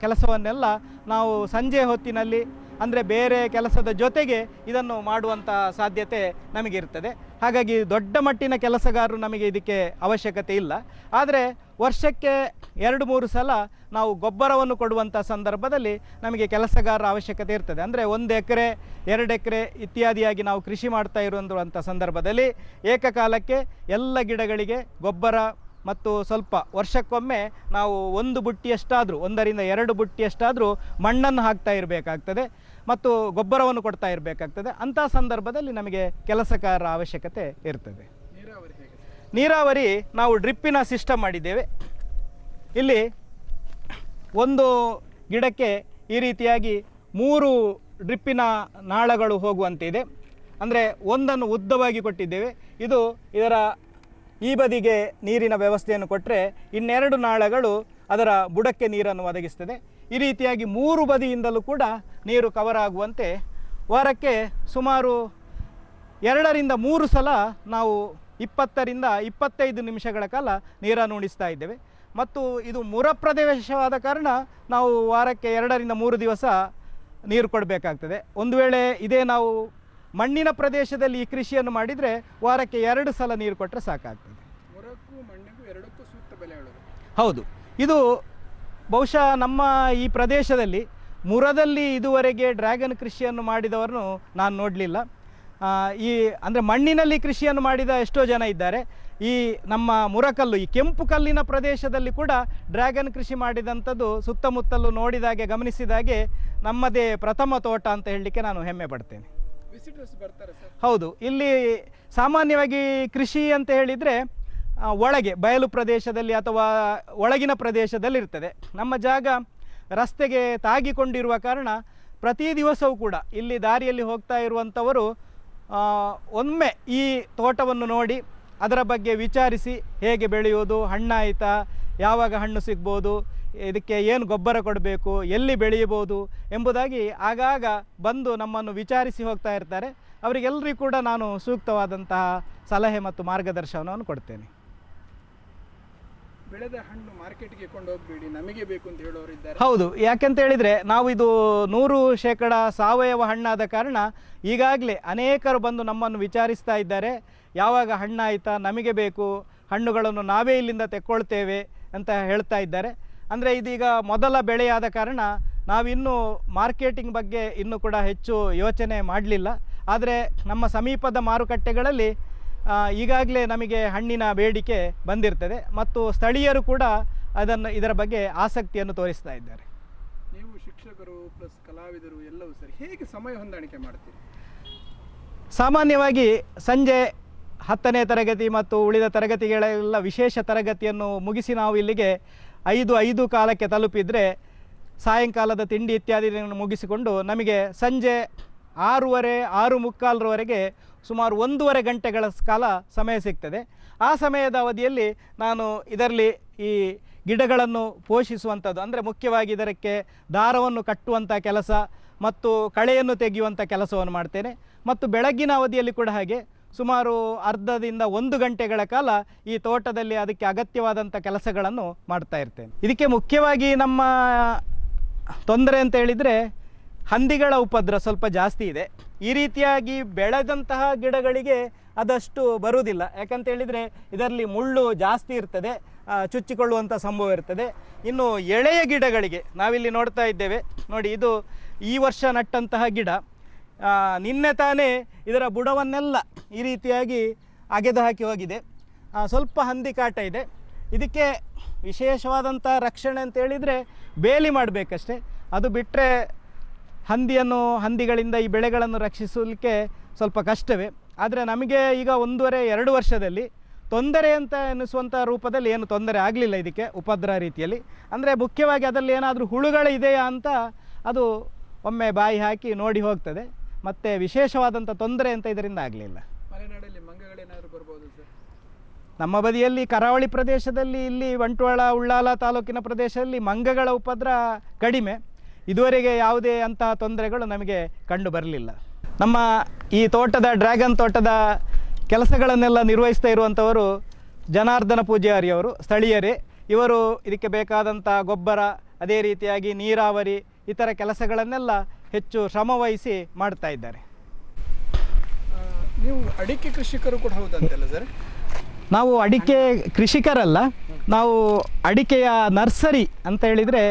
ಕೆಲಸವನ್ನೆಲ್ಲ ನಾವು ಸಂಜೆ ಹೊತ್ತಿನಲ್ಲಿ, ಅಂದರೆ ಬೇರೆ ಕೆಲಸದ ಜೊತೆಗೆ ಇದನ್ನು ಮಾಡುವಂಥ ಸಾಧ್ಯತೆ ನಮಗಿರ್ತದೆ. ಹಾಗಾಗಿ ದೊಡ್ಡ ಮಟ್ಟಿನ ಕೆಲಸಗಾರರು ನಮಗೆ ಇದಕ್ಕೆ ಅವಶ್ಯಕತೆ ಇಲ್ಲ. ಆದರೆ ವರ್ಷಕ್ಕೆ 2-3 ಸಲ ನಾವು ಗೊಬ್ಬರವನ್ನು ಕೊಡುವಂಥ ಸಂದರ್ಭದಲ್ಲಿ ನಮಗೆ ಕೆಲಸಗಾರರ ಅವಶ್ಯಕತೆ ಇರ್ತದೆ. ಅಂದರೆ 1 ಎಕರೆ 2 ಎಕರೆ ಇತ್ಯಾದಿಯಾಗಿ ನಾವು ಕೃಷಿ ಮಾಡ್ತಾ ಇರುವಂಥ ಸಂದರ್ಭದಲ್ಲಿ ಏಕಕಾಲಕ್ಕೆ ಎಲ್ಲ ಗಿಡಗಳಿಗೆ ಗೊಬ್ಬರ ಮತ್ತು ಸ್ವಲ್ಪ ವರ್ಷಕ್ಕೊಮ್ಮೆ ನಾವು 1 ಬುಟ್ಟಿಯಷ್ಟಾದರೂ, 1ರಿಂದ 2 ಬುಟ್ಟಿಯಷ್ಟಾದರೂ ಮಣ್ಣನ್ನು ಹಾಕ್ತಾ ಇರಬೇಕಾಗ್ತದೆ ಮತ್ತು ಗೊಬ್ಬರವನ್ನು ಕೊಡ್ತಾ ಇರಬೇಕಾಗ್ತದೆ. ಅಂಥ ಸಂದರ್ಭದಲ್ಲಿ ನಮಗೆ ಕೆಲಸಗಾರರ ಅವಶ್ಯಕತೆ ಇರ್ತದೆ. ನೀರಾವರಿ ನಾವು ಡ್ರಿಪ್ಪಿನ ಸಿಸ್ಟಮ್ ಮಾಡಿದ್ದೇವೆ. ಇಲ್ಲಿ ಒಂದು ಗಿಡಕ್ಕೆ ಈ ರೀತಿಯಾಗಿ 3 ಡ್ರಿಪ್ಪಿನ ನಾಳಗಳು ಹೋಗುವಂತಿದೆ. ಅಂದರೆ ಒಂದನ್ನು ಉದ್ದವಾಗಿ ಕೊಟ್ಟಿದ್ದೇವೆ. ಇದರ ಈ ಬದಿಗೆ ನೀರಿನ ವ್ಯವಸ್ಥೆಯನ್ನು ಕೊಟ್ಟರೆ ಇನ್ನೆರಡು ನಾಳಗಳು ಅದರ ಬುಡಕ್ಕೆ ನೀರನ್ನು ಒದಗಿಸ್ತದೆ. ಈ ರೀತಿಯಾಗಿ 3 ಬದಿಯಿಂದಲೂ ಕೂಡ ನೀರು ಕವರ್ ಆಗುವಂತೆ ವಾರಕ್ಕೆ ಸುಮಾರು 2ರಿಂದ 3 ಸಲ ನಾವು 20ರಿಂದ 25 ನಿಮಿಷಗಳ ಕಾಲ ನೀರನ್ನು ಉಣಿಸ್ತಾ ಇದ್ದೇವೆ. ಮತ್ತು ಇದು ಮುರ ಪ್ರದೇಶವಾದ ಕಾರಣ ನಾವು ವಾರಕ್ಕೆ 2ರಿಂದ 3 ದಿವಸ ನೀರು ಕೊಡಬೇಕಾಗ್ತದೆ. ಒಂದು ವೇಳೆ ಇದೇ ನಾವು ಮಣ್ಣಿನ ಪ್ರದೇಶದಲ್ಲಿ ಈ ಕೃಷಿಯನ್ನು ಮಾಡಿದರೆ ವಾರಕ್ಕೆ 2 ಸಲ ನೀರು ಕೊಟ್ಟರೆ ಸಾಕಾಗ್ತದೆ. ಮುರಕ್ಕೂ ಮಣ್ಣಿಗೂ ಎರಡಕ್ಕೂ ಸೂಕ್ತ ಬೆಲೆ ಹೇಳೋದು. ಹೌದು, ಇದು ಬಹುಶಃ ನಮ್ಮ ಈ ಪ್ರದೇಶದಲ್ಲಿ ಮುರದಲ್ಲಿ ಇದುವರೆಗೆ ಡ್ರ್ಯಾಗನ್ ಕೃಷಿಯನ್ನು ಮಾಡಿದವರನ್ನು ನಾನು ನೋಡಲಿಲ್ಲ. ಅಂದರೆ ಮಣ್ಣಿನಲ್ಲಿ ಕೃಷಿಯನ್ನು ಮಾಡಿದ ಎಷ್ಟೋ ಜನ ಇದ್ದಾರೆ. ಈ ನಮ್ಮ ಮುರಕಲ್ಲು, ಈ ಕೆಂಪು ಕಲ್ಲಿನ ಪ್ರದೇಶದಲ್ಲಿ ಕೂಡ ಡ್ರ್ಯಾಗನ್ ಕೃಷಿ ಮಾಡಿದಂಥದ್ದು ಸುತ್ತಮುತ್ತಲು ನೋಡಿದಾಗೆ, ಗಮನಿಸಿದಾಗೆ ನಮ್ಮದೇ ಪ್ರಥಮ ತೋಟ ಅಂತ ಹೇಳಲಿಕ್ಕೆ ನಾನು ಹೆಮ್ಮೆ ಪಡ್ತೇನೆ. ವಿಸಿಟರ್ಸ್ ಬರ್ತಾರೆ ಸರ್? ಹೌದು, ಇಲ್ಲಿ ಸಾಮಾನ್ಯವಾಗಿ ಕೃಷಿ ಅಂತ ಹೇಳಿದರೆ ಒಳಗೆ ಬಯಲು ಪ್ರದೇಶದಲ್ಲಿ ಅಥವಾ ಒಳಗಿನ ಪ್ರದೇಶದಲ್ಲಿ ಇರ್ತದೆ. ನಮ್ಮ ಜಾಗ ರಸ್ತೆಗೆ ತಾಗಿಕೊಂಡಿರುವ ಕಾರಣ ಪ್ರತಿ ದಿವಸವೂ ಕೂಡ ಇಲ್ಲಿ ದಾರಿಯಲ್ಲಿ ಹೋಗ್ತಾ ಇರುವಂಥವರು ಒಮ್ಮೆ ಈ ತೋಟವನ್ನು ನೋಡಿ ಅದರ ಬಗ್ಗೆ ವಿಚಾರಿಸಿ ಹೇಗೆ ಬೆಳೆಯೋದು, ಹಣ್ಣಾಯಿತಾ, ಯಾವಾಗ ಹಣ್ಣು ಸಿಗ್ಬೋದು, ಇದಕ್ಕೆ ಏನು ಗೊಬ್ಬರ ಕೊಡಬೇಕು, ಎಲ್ಲಿ ಬೆಳೆಯಬಹುದು ಎಂಬುದಾಗಿ ಆಗಾಗ ಬಂದು ನಮ್ಮನ್ನು ವಿಚಾರಿಸಿ ಹೋಗ್ತಾ ಇರ್ತಾರೆ. ಅವರಿಗೆಲ್ಲರಿಗೂ ಕೂಡ ನಾನು ಸೂಕ್ತವಾದಂತಹ ಸಲಹೆ ಮತ್ತು ಮಾರ್ಗದರ್ಶನವನ್ನು ಕೊಡ್ತೇನೆ. ಬೆಳೆದ ಹಣ್ಣು ಮಾರ್ಕೆಟ್ಗೆ ಕೊಂಡೋಗ್ಬೇಡಿ, ನಮಗೆ ಬೇಕು ಅಂತ ಹೇಳೋರಿದ್ದಾರೆ. ಹೌದು, ಯಾಕೆಂತ ಹೇಳಿದರೆ ನಾವು ಇದು 100% ಸಾವಯವ ಹಣ್ಣಾದ ಕಾರಣ ಈಗಾಗಲೇ ಅನೇಕರು ಬಂದು ನಮ್ಮನ್ನು ವಿಚಾರಿಸ್ತಾ ಇದ್ದಾರೆ. ಯಾವಾಗ ಹಣ್ಣಾಯಿತಾ, ನಮಗೆ ಬೇಕು, ಹಣ್ಣುಗಳನ್ನು ನಾವೇ ಇಲ್ಲಿಂದ ತೆಕ್ಕೊಳ್ತೇವೆ ಅಂತ ಹೇಳ್ತಾ ಇದ್ದಾರೆ. ಅಂದರೆ ಇದೀಗ ಮೊದಲ ಬೆಳೆಯಾದ ಕಾರಣ ನಾವಿನ್ನೂ ಮಾರ್ಕೆಟಿಂಗ್ ಬಗ್ಗೆ ಇನ್ನೂ ಕೂಡ ಹೆಚ್ಚು ಯೋಚನೆ ಮಾಡಲಿಲ್ಲ. ಆದರೆ ನಮ್ಮ ಸಮೀಪದ ಮಾರುಕಟ್ಟೆಗಳಲ್ಲಿ ಈಗಾಗಲೇ ನಮಗೆ ಹಣ್ಣಿನ ಬೇಡಿಕೆ ಬಂದಿರ್ತದೆ ಮತ್ತು ಸ್ಥಳೀಯರು ಕೂಡ ಇದರ ಬಗ್ಗೆ ಆಸಕ್ತಿಯನ್ನು ತೋರಿಸ್ತಾ ಇದ್ದಾರೆ. ನೀವು ಶಿಕ್ಷಕರು ಪ್ಲಸ್ ಕಲಾವಿದರು ಎಲ್ಲವೂ ಸರಿ, ಹೇಗೆ ಸಮಯ ಹೊಂದಾಣಿಕೆ ಮಾಡ್ತೀರಿ? ಸಾಮಾನ್ಯವಾಗಿ ಸಂಜೆ 10ನೇ ತರಗತಿ ಮತ್ತು ಉಳಿದ ತರಗತಿಗಳೆಲ್ಲ ವಿಶೇಷ ತರಗತಿಯನ್ನು ಮುಗಿಸಿ ನಾವು ಇಲ್ಲಿಗೆ 5 ಕಾಲಕ್ಕೆ ತಲುಪಿದರೆ ಸಾಯಂಕಾಲದ ತಿಂಡಿ ಇತ್ಯಾದಿಗಳನ್ನು ಮುಗಿಸಿಕೊಂಡು ನಮಗೆ ಸಂಜೆ 6:30 ಸುಮಾರು 1.5 ಗಂಟೆಗಳ ಕಾಲ ಸಮಯ ಸಿಗ್ತದೆ. ಆ ಸಮಯದ ಅವಧಿಯಲ್ಲಿ ನಾನು ಇದರಲ್ಲಿ ಈ ಗಿಡಗಳನ್ನು ಪೋಷಿಸುವಂಥದ್ದು, ಅಂದರೆ ಮುಖ್ಯವಾಗಿ ಇದಕ್ಕೆ ದಾರವನ್ನು ಕಟ್ಟುವಂಥ ಕೆಲಸ ಮತ್ತು ಕಳೆಯನ್ನು ತೆಗೆಯುವಂಥ ಕೆಲಸವನ್ನು ಮಾಡ್ತೇನೆ. ಮತ್ತು ಬೆಳಗ್ಗಿನ ಅವಧಿಯಲ್ಲಿ ಕೂಡ ಹಾಗೆ ಸುಮಾರು ಅರ್ಧದಿಂದ 1 ಗಂಟೆಗಳ ಕಾಲ ಈ ತೋಟದಲ್ಲಿ ಅದಕ್ಕೆ ಅಗತ್ಯವಾದಂಥ ಕೆಲಸಗಳನ್ನು ಮಾಡ್ತಾ ಇರ್ತೇನೆ. ಇದಕ್ಕೆ ಮುಖ್ಯವಾಗಿ ನಮ್ಮ ತೊಂದರೆ ಅಂತ ಹೇಳಿದರೆ ಹಂದಿಗಳ ಉಪದ್ರ ಸ್ವಲ್ಪ ಜಾಸ್ತಿ ಇದೆ. ಈ ರೀತಿಯಾಗಿ ಬೆಳೆದಂತಹ ಗಿಡಗಳಿಗೆ ಅದಷ್ಟು ಬರುವುದಿಲ್ಲ. ಯಾಕಂತ ಹೇಳಿದರೆ ಇದರಲ್ಲಿ ಮುಳ್ಳು ಜಾಸ್ತಿ ಇರ್ತದೆ, ಚುಚ್ಚಿಕೊಳ್ಳುವಂಥ ಸಂಭವ ಇರ್ತದೆ. ಇನ್ನು ಎಳೆಯ ಗಿಡಗಳಿಗೆ ನಾವಿಲ್ಲಿ ನೋಡ್ತಾ ಇದ್ದೇವೆ ನೋಡಿ, ಇದು ಈ ವರ್ಷ ನಟ್ಟಂತಹ ಗಿಡ. ನಿನ್ನೆ ತಾನೇ ಇದರ ಬುಡವನ್ನೆಲ್ಲ ಈ ರೀತಿಯಾಗಿ ಅಗೆದು ಹಾಕಿ ಹೋಗಿದೆ. ಸ್ವಲ್ಪ ಹಂದಿ ಕಾಟ ಇದೆ. ಇದಕ್ಕೆ ವಿಶೇಷವಾದಂಥ ರಕ್ಷಣೆ ಅಂತ ಹೇಳಿದರೆ ಬೇಲಿ ಮಾಡಬೇಕಷ್ಟೆ. ಅದು ಬಿಟ್ಟರೆ ಹಂದಿಗಳಿಂದ ಈ ಬೆಳೆಗಳನ್ನು ರಕ್ಷಿಸಲಿಕ್ಕೆ ಸ್ವಲ್ಪ ಕಷ್ಟವೇ. ಆದರೆ ನಮಗೆ ಈಗ 1.5-2 ವರ್ಷದಲ್ಲಿ ತೊಂದರೆ ಅಂತ ಎನಿಸುವಂಥ ರೂಪದಲ್ಲಿ ಏನು ತೊಂದರೆ ಆಗಲಿಲ್ಲ ಇದಕ್ಕೆ ಉಪದ್ರ ರೀತಿಯಲ್ಲಿ. ಅಂದರೆ ಮುಖ್ಯವಾಗಿ ಅದರಲ್ಲಿ ಏನಾದರೂ ಹುಳುಗಳಿದೆಯಾ ಅಂತ ಅದು ಒಮ್ಮೆ ಬಾಯಿ ಹಾಕಿ ನೋಡಿ ಹೋಗ್ತದೆ. ಮತ್ತು ವಿಶೇಷವಾದಂಥ ತೊಂದರೆ ಅಂತ ಇದರಿಂದ ಆಗಲಿಲ್ಲ. ಮಲೆನಾಡಲ್ಲಿ ಮಂಗಗಳೇನಾದರೂ ಬರ್ಬೋದು ಸರ್? ನಮ್ಮ ಬದಿಯಲ್ಲಿ ಕರಾವಳಿ ಪ್ರದೇಶದಲ್ಲಿ, ಇಲ್ಲಿ ಬಂಟ್ವಾಳ ಉಳ್ಳಾಲ ತಾಲೂಕಿನ ಪ್ರದೇಶದಲ್ಲಿ ಮಂಗಗಳ ಉಪದ್ರ ಕಡಿಮೆ. ಇದುವರೆಗೆ ಯಾವುದೇ ಅಂತಹ ತೊಂದರೆಗಳು ನಮಗೆ ಕಂಡು ಬರಲಿಲ್ಲ. ನಮ್ಮ ಈ ಡ್ರ್ಯಾಗನ್ ತೋಟದ ಕೆಲಸಗಳನ್ನೆಲ್ಲ ನಿರ್ವಹಿಸ್ತಾ ಇರುವಂಥವರು ಜನಾರ್ದನ ಪೂಜಾರಿಯವರು, ಸ್ಥಳೀಯರೇ. ಇವರು ಇದಕ್ಕೆ ಬೇಕಾದಂಥ ಗೊಬ್ಬರ, ಅದೇ ರೀತಿಯಾಗಿ ನೀರಾವರಿ, ಇತರ ಕೆಲಸಗಳನ್ನೆಲ್ಲ ಹೆಚ್ಚು ಶ್ರಮವಹಿಸಿ ಮಾಡ್ತಾ ಇದ್ದಾರೆ. ನೀವು ಅಡಿಕೆ ಕೃಷಿಕರು ಕೂಡ ಹೌದಂತೆಲ್ಲ ಸರ್? ನಾವು ಅಡಿಕೆ ಕೃಷಿಕರಲ್ಲ, ನಾವು ಅಡಿಕೆಯ ನರ್ಸರಿ ಅಂತ ಹೇಳಿದರೆ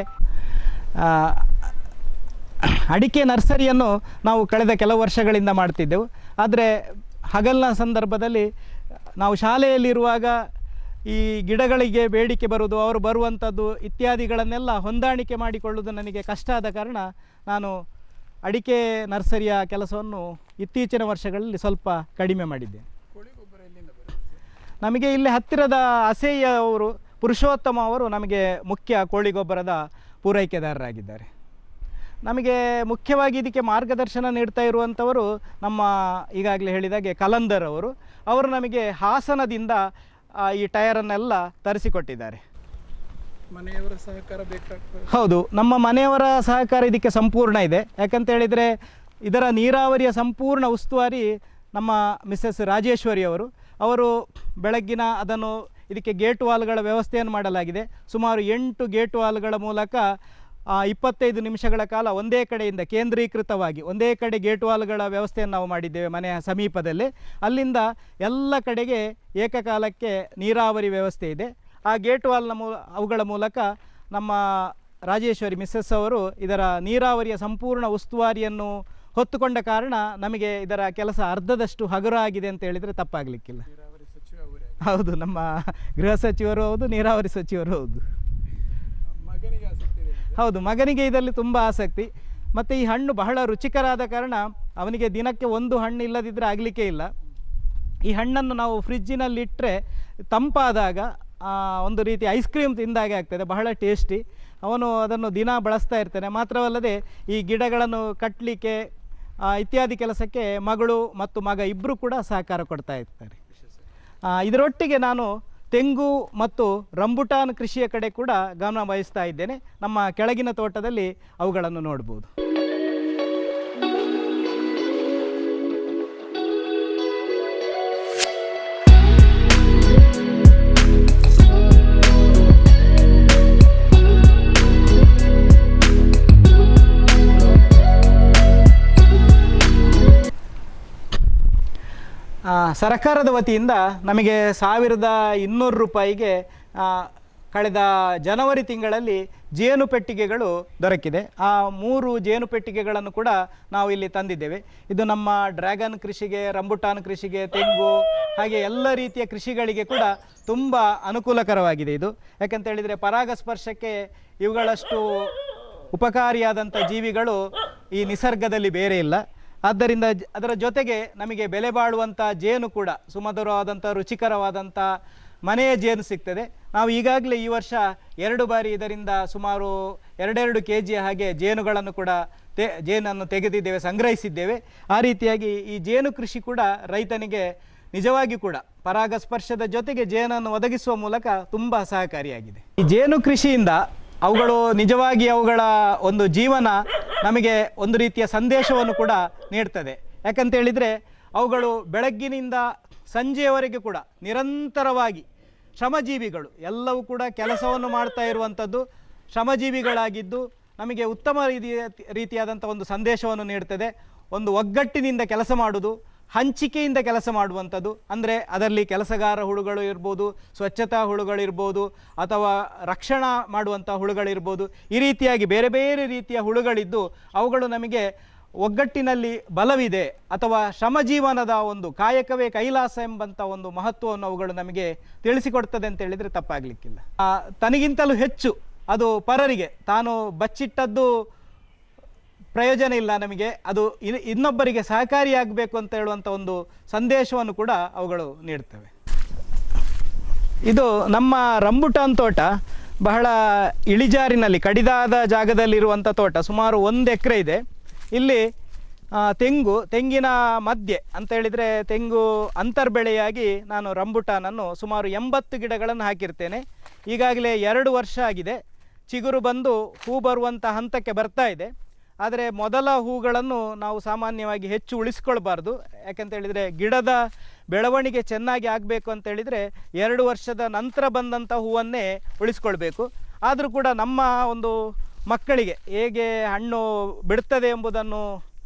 ಅಡಿಕೆ ನರ್ಸರಿಯನ್ನು ನಾವು ಕಳೆದ ಕೆಲವು ವರ್ಷಗಳಿಂದ ಮಾಡ್ತಿದ್ದೆವು. ಆದರೆ ಹಗಲಿನ ಸಂದರ್ಭದಲ್ಲಿ ನಾವು ಶಾಲೆಯಲ್ಲಿರುವಾಗ ಈ ಗಿಡಗಳಿಗೆ ಬೇಡಿಕೆ ಬರುವುದು, ಅವರು ಬರುವಂಥದ್ದು ಇತ್ಯಾದಿಗಳನ್ನೆಲ್ಲ ಹೊಂದಾಣಿಕೆ ಮಾಡಿಕೊಳ್ಳುವುದು ನನಗೆ ಕಷ್ಟ ಆದ ಕಾರಣ ನಾನು ಅಡಿಕೆ ನರ್ಸರಿಯ ಕೆಲಸವನ್ನು ಇತ್ತೀಚಿನ ವರ್ಷಗಳಲ್ಲಿ ಸ್ವಲ್ಪ ಕಡಿಮೆ ಮಾಡಿದ್ದೇನೆ. ಕೋಳಿ ಗೊಬ್ಬರ ಎಲ್ಲಿಂದ ಬರುತ್ತೆ? ನಮಗೆ ಇಲ್ಲಿ ಹತ್ತಿರದ ಅಸೇಯ ಅವರು ಪುರುಷೋತ್ತಮ ಅವರು ನಮಗೆ ಮುಖ್ಯ ಕೋಳಿ ಗೊಬ್ಬರದ ಪೂರೈಕೆದಾರರಾಗಿದ್ದಾರೆ. ನಮಗೆ ಮುಖ್ಯವಾಗಿ ಇದಕ್ಕೆ ಮಾರ್ಗದರ್ಶನ ನೀಡ್ತಾ ಇರುವಂಥವರು ನಮ್ಮ ಈಗಾಗಲೇ ಹೇಳಿದಾಗೆ ಕಲಂದರ್ ಅವರು ನಮಗೆ ಹಾಸನದಿಂದ ಈ ಟಯರನ್ನೆಲ್ಲ ತರಿಸಿಕೊಟ್ಟಿದ್ದಾರೆ. ಮನೆಯವರ ಸಹಕಾರ ಬೇಕಾಗ್ತದೆ? ಹೌದು, ನಮ್ಮ ಮನೆಯವರ ಸಹಕಾರ ಇದಕ್ಕೆ ಸಂಪೂರ್ಣ ಇದೆ. ಯಾಕಂತ ಹೇಳಿದರೆ ಇದರ ನೀರಾವರಿಯ ಸಂಪೂರ್ಣ ಉಸ್ತುವಾರಿ ನಮ್ಮ ಮಿಸಸ್ ರಾಜೇಶ್ವರಿ ಅವರು ಬೆಳಗ್ಗಿನ ಅದನ್ನು ಇದಕ್ಕೆ ಗೇಟ್ ವಾಲ್ಗಳ ವ್ಯವಸ್ಥೆಯನ್ನು ಮಾಡಲಾಗಿದೆ. ಸುಮಾರು 8 ಗೇಟ್ ವಾಲ್ಗಳ ಮೂಲಕ 25 ನಿಮಿಷಗಳ ಕಾಲ ಒಂದೇ ಕಡೆಯಿಂದ ಕೇಂದ್ರೀಕೃತವಾಗಿ ಒಂದೇ ಕಡೆ ಗೇಟ್ ವಾಲ್ಗಳ ವ್ಯವಸ್ಥೆಯನ್ನು ನಾವು ಮಾಡಿದ್ದೇವೆ ಮನೆಯ ಸಮೀಪದಲ್ಲಿ. ಅಲ್ಲಿಂದ ಎಲ್ಲ ಕಡೆಗೆ ಏಕಕಾಲಕ್ಕೆ ನೀರಾವರಿ ವ್ಯವಸ್ಥೆ ಇದೆ. ಆ ಗೇಟ್ ವಾಲ್ನ ಅವುಗಳ ಮೂಲಕ ನಮ್ಮ ರಾಜೇಶ್ವರಿ ಮಿಸ್ಸಸ್ ಅವರು ಇದರ ನೀರಾವರಿಯ ಸಂಪೂರ್ಣ ಉಸ್ತುವಾರಿಯನ್ನು ಹೊತ್ತುಕೊಂಡ ಕಾರಣ ನಮಗೆ ಇದರ ಕೆಲಸ ಅರ್ಧದಷ್ಟು ಹಗುರ ಆಗಿದೆ ಅಂತ ಹೇಳಿದರೆ ತಪ್ಪಾಗಲಿಕ್ಕಿಲ್ಲ. ನೀರಾವರಿ ಸಚಿವ ಅವರೇ? ಹೌದು, ನಮ್ಮ ಗೃಹ ಸಚಿವರು ಹೌದು, ನೀರಾವರಿ ಸಚಿವರು ಹೌದು. ಮಗನಿಗೆ ಆಸಕ್ತಿ ಇದೆ? ಹೌದು, ಮಗನಿಗೆ ಇದರಲ್ಲಿ ತುಂಬ ಆಸಕ್ತಿ. ಮತ್ತು ಈ ಹಣ್ಣು ಬಹಳ ರುಚಿಕರಾದ ಕಾರಣ ಅವನಿಗೆ ದಿನಕ್ಕೆ 1 ಹಣ್ಣು ಇಲ್ಲದಿದ್ದರೆ ಆಗಲಿಕ್ಕೆ ಇಲ್ಲ. ಈ ಹಣ್ಣನ್ನು ನಾವು ಫ್ರಿಜ್ಜಿನಲ್ಲಿ ಇಟ್ಟರೆ ತಂಪಾದಾಗ ಒಂದು ರೀತಿ ಐಸ್ ಕ್ರೀಮ್ ತಿಂದಾಗೆ ಆಗ್ತದೆ, ಬಹಳ ಟೇಸ್ಟಿ. ಅವನು ಅದನ್ನು ದಿನ ಬಳಸ್ತಾ ಇರ್ತಾನೆ. ಮಾತ್ರವಲ್ಲದೆ ಈ ಗಿಡಗಳನ್ನು ಕಟ್ಟಲಿಕ್ಕೆ ಇತ್ಯಾದಿ ಕೆಲಸಕ್ಕೆ ಮಗಳು ಮತ್ತು ಮಗ ಇಬ್ಬರು ಕೂಡ ಸಹಕಾರ ಕೊಡ್ತಾ ಇರ್ತಾರೆ. ಇದರೊಟ್ಟಿಗೆ ನಾನು ತೆಂಗು ಮತ್ತು ರಂಬುಟಾನ್ ಕೃಷಿಯ ಕಡೆ ಕೂಡ ಗಮನ ವಹಿಸ್ತಾ ಇದ್ದೇನೆ. ನಮ್ಮ ಕೆಳಗಿನ ತೋಟದಲ್ಲಿ ಅವುಗಳನ್ನು ನೋಡ್ಬೋದು. ಸರ್ಕಾರದ ವತಿಯಿಂದ ನಮಗೆ 1200 ರೂಪಾಯಿಗೆ ಕಳೆದ ಜನವರಿ ತಿಂಗಳಲ್ಲಿ ಜೇನು ಪೆಟ್ಟಿಗೆಗಳು ದೊರಕಿದೆ. ಆ 3 ಜೇನು ಪೆಟ್ಟಿಗೆಗಳನ್ನು ಕೂಡ ನಾವು ಇಲ್ಲಿ ತಂದಿದ್ದೇವೆ. ಇದು ನಮ್ಮ ಡ್ರ್ಯಾಗನ್ ಕೃಷಿಗೆ, ರಂಬುಟಾನ್ ಕೃಷಿಗೆ, ತೆಂಗು ಹಾಗೆ ಎಲ್ಲ ರೀತಿಯ ಕೃಷಿಗಳಿಗೆ ಕೂಡ ತುಂಬ ಅನುಕೂಲಕರವಾಗಿದೆ ಇದು. ಯಾಕಂತೇಳಿದರೆ ಪರಾಗಸ್ಪರ್ಶಕ್ಕೆ ಇವುಗಳಷ್ಟು ಉಪಕಾರಿಯಾದಂಥ ಜೀವಿಗಳು ಈ ನಿಸರ್ಗದಲ್ಲಿ ಬೇರೆ ಇಲ್ಲ. ಆದ್ದರಿಂದ ಅದರ ಜೊತೆಗೆ ನಮಗೆ ಬೆಲೆ ಬಾಳುವಂಥ ಜೇನು ಕೂಡ ಸುಮಧುರವಾದಂಥ ರುಚಿಕರವಾದಂಥ ಮನೆಯ ಜೇನು ಸಿಗ್ತದೆ. ನಾವು ಈಗಾಗಲೇ ಈ ವರ್ಷ 2 ಬಾರಿ ಇದರಿಂದ ಸುಮಾರು 2 kg ಹಾಗೆ ಜೇನುಗಳನ್ನು ಕೂಡ ಜೇನನ್ನು ತೆಗೆದಿದ್ದೇವೆ, ಸಂಗ್ರಹಿಸಿದ್ದೇವೆ. ಆ ರೀತಿಯಾಗಿ ಈ ಜೇನು ಕೃಷಿ ಕೂಡ ರೈತನಿಗೆ ನಿಜವಾಗಿ ಕೂಡ ಪರಾಗಸ್ಪರ್ಶದ ಜೊತೆಗೆ ಜೇನನ್ನು ಒದಗಿಸುವ ಮೂಲಕ ತುಂಬ ಸಹಕಾರಿಯಾಗಿದೆ. ಈ ಜೇನು ಕೃಷಿಯಿಂದ ಅವುಗಳು ನಿಜವಾಗಿ ಅವುಗಳ ಒಂದು ಜೀವನ ನಮಗೆ ಒಂದು ರೀತಿಯ ಸಂದೇಶವನ್ನು ಕೂಡ ನೀಡ್ತದೆ. ಯಾಕಂತೇಳಿದರೆ ಅವುಗಳು ಬೆಳಗ್ಗಿನಿಂದ ಸಂಜೆಯವರೆಗೆ ಕೂಡ ನಿರಂತರವಾಗಿ ಶ್ರಮಜೀವಿಗಳು, ಎಲ್ಲವೂ ಕೂಡ ಕೆಲಸವನ್ನು ಮಾಡ್ತಾ ಇರುವಂಥದ್ದು ಶ್ರಮಜೀವಿಗಳಾಗಿದ್ದು ನಮಗೆ ಉತ್ತಮ ರೀತಿಯಾದಂಥ ಒಂದು ಸಂದೇಶವನ್ನು ನೀಡ್ತದೆ. ಒಂದು ಒಗ್ಗಟ್ಟಿನಿಂದ ಕೆಲಸ ಮಾಡುವುದು, ಹಂಚಿಕೆಯಿಂದ ಕೆಲಸ ಮಾಡುವಂಥದ್ದು. ಅಂದರೆ ಅದರಲ್ಲಿ ಕೆಲಸಗಾರ ಹುಳುಗಳು ಇರ್ಬೋದು, ಸ್ವಚ್ಛತಾ ಹುಳುಗಳಿರ್ಬೋದು, ಅಥವಾ ರಕ್ಷಣಾ ಮಾಡುವಂಥ ಹುಳುಗಳಿರ್ಬೋದು. ಈ ರೀತಿಯಾಗಿ ಬೇರೆ ಬೇರೆ ರೀತಿಯ ಹುಳುಗಳಿದ್ದು ಅವುಗಳು ನಮಗೆ ಒಗ್ಗಟ್ಟಿನಲ್ಲಿ ಬಲವಿದೆ ಅಥವಾ ಶ್ರಮಜೀವನದ ಒಂದು ಕಾಯಕವೇ ಕೈಲಾಸ ಎಂಬಂಥ ಒಂದು ಮಹತ್ವವನ್ನು ಅವುಗಳು ನಮಗೆ ತಿಳಿಸಿಕೊಡ್ತದೆ ಅಂತ ಹೇಳಿದರೆ ತಪ್ಪಾಗಲಿಕ್ಕಿಲ್ಲ. ತನಗಿಂತಲೂ ಹೆಚ್ಚು ಅದು ಪರರಿಗೆ ತಾನು ಬಚ್ಚಿಟ್ಟದ್ದು ಪ್ರಯೋಜನ ಇಲ್ಲ, ನಮಗೆ ಅದು ಇನ್ನೊಬ್ಬರಿಗೆ ಸಹಕಾರಿಯಾಗಬೇಕು ಅಂತ ಹೇಳುವಂಥ ಒಂದು ಸಂದೇಶವನ್ನು ಕೂಡ ಅವುಗಳು ನೀಡ್ತವೆ. ಇದು ನಮ್ಮ ರಂಬುಟಾನ್ ತೋಟ ಬಹಳ ಇಳಿಜಾರಿನಲ್ಲಿ ಕಡಿದಾದ ಜಾಗದಲ್ಲಿರುವಂಥ ತೋಟ. ಸುಮಾರು 1 ಎಕರೆ ಇದೆ. ಇಲ್ಲಿ ತೆಂಗಿನ ಮಧ್ಯೆ ಅಂತ ಹೇಳಿದರೆ ತೆಂಗು ಅಂತರ್ಬೆಳೆಯಾಗಿ ನಾನು ರಂಬುಟಾನನ್ನು ಸುಮಾರು 80 ಗಿಡಗಳನ್ನು ಹಾಕಿರ್ತೇನೆ. ಈಗಾಗಲೇ 2 ವರ್ಷ ಆಗಿದೆ. ಚಿಗುರು ಬಂದು ಹೂ ಬರುವಂಥ ಹಂತಕ್ಕೆ ಬರ್ತಾ ಇದೆ. ಆದರೆ ಮೊದಲ ಹೂಗಳನ್ನು ನಾವು ಸಾಮಾನ್ಯವಾಗಿ ಹೆಚ್ಚು ಉಳಿಸ್ಕೊಳ್ಬಾರ್ದು. ಯಾಕಂತೇಳಿದರೆ ಗಿಡದ ಬೆಳವಣಿಗೆ ಚೆನ್ನಾಗಿ ಆಗಬೇಕು ಅಂತೇಳಿದರೆ 2 ವರ್ಷದ ನಂತರ ಬಂದಂಥ ಹೂವನ್ನೇ ಉಳಿಸ್ಕೊಳ್ಬೇಕು. ಆದರೂ ಕೂಡ ನಮ್ಮ ಒಂದು ಮಕ್ಕಳಿಗೆ ಹೇಗೆ ಹಣ್ಣು ಬಿಡುತ್ತದೆ ಎಂಬುದನ್ನು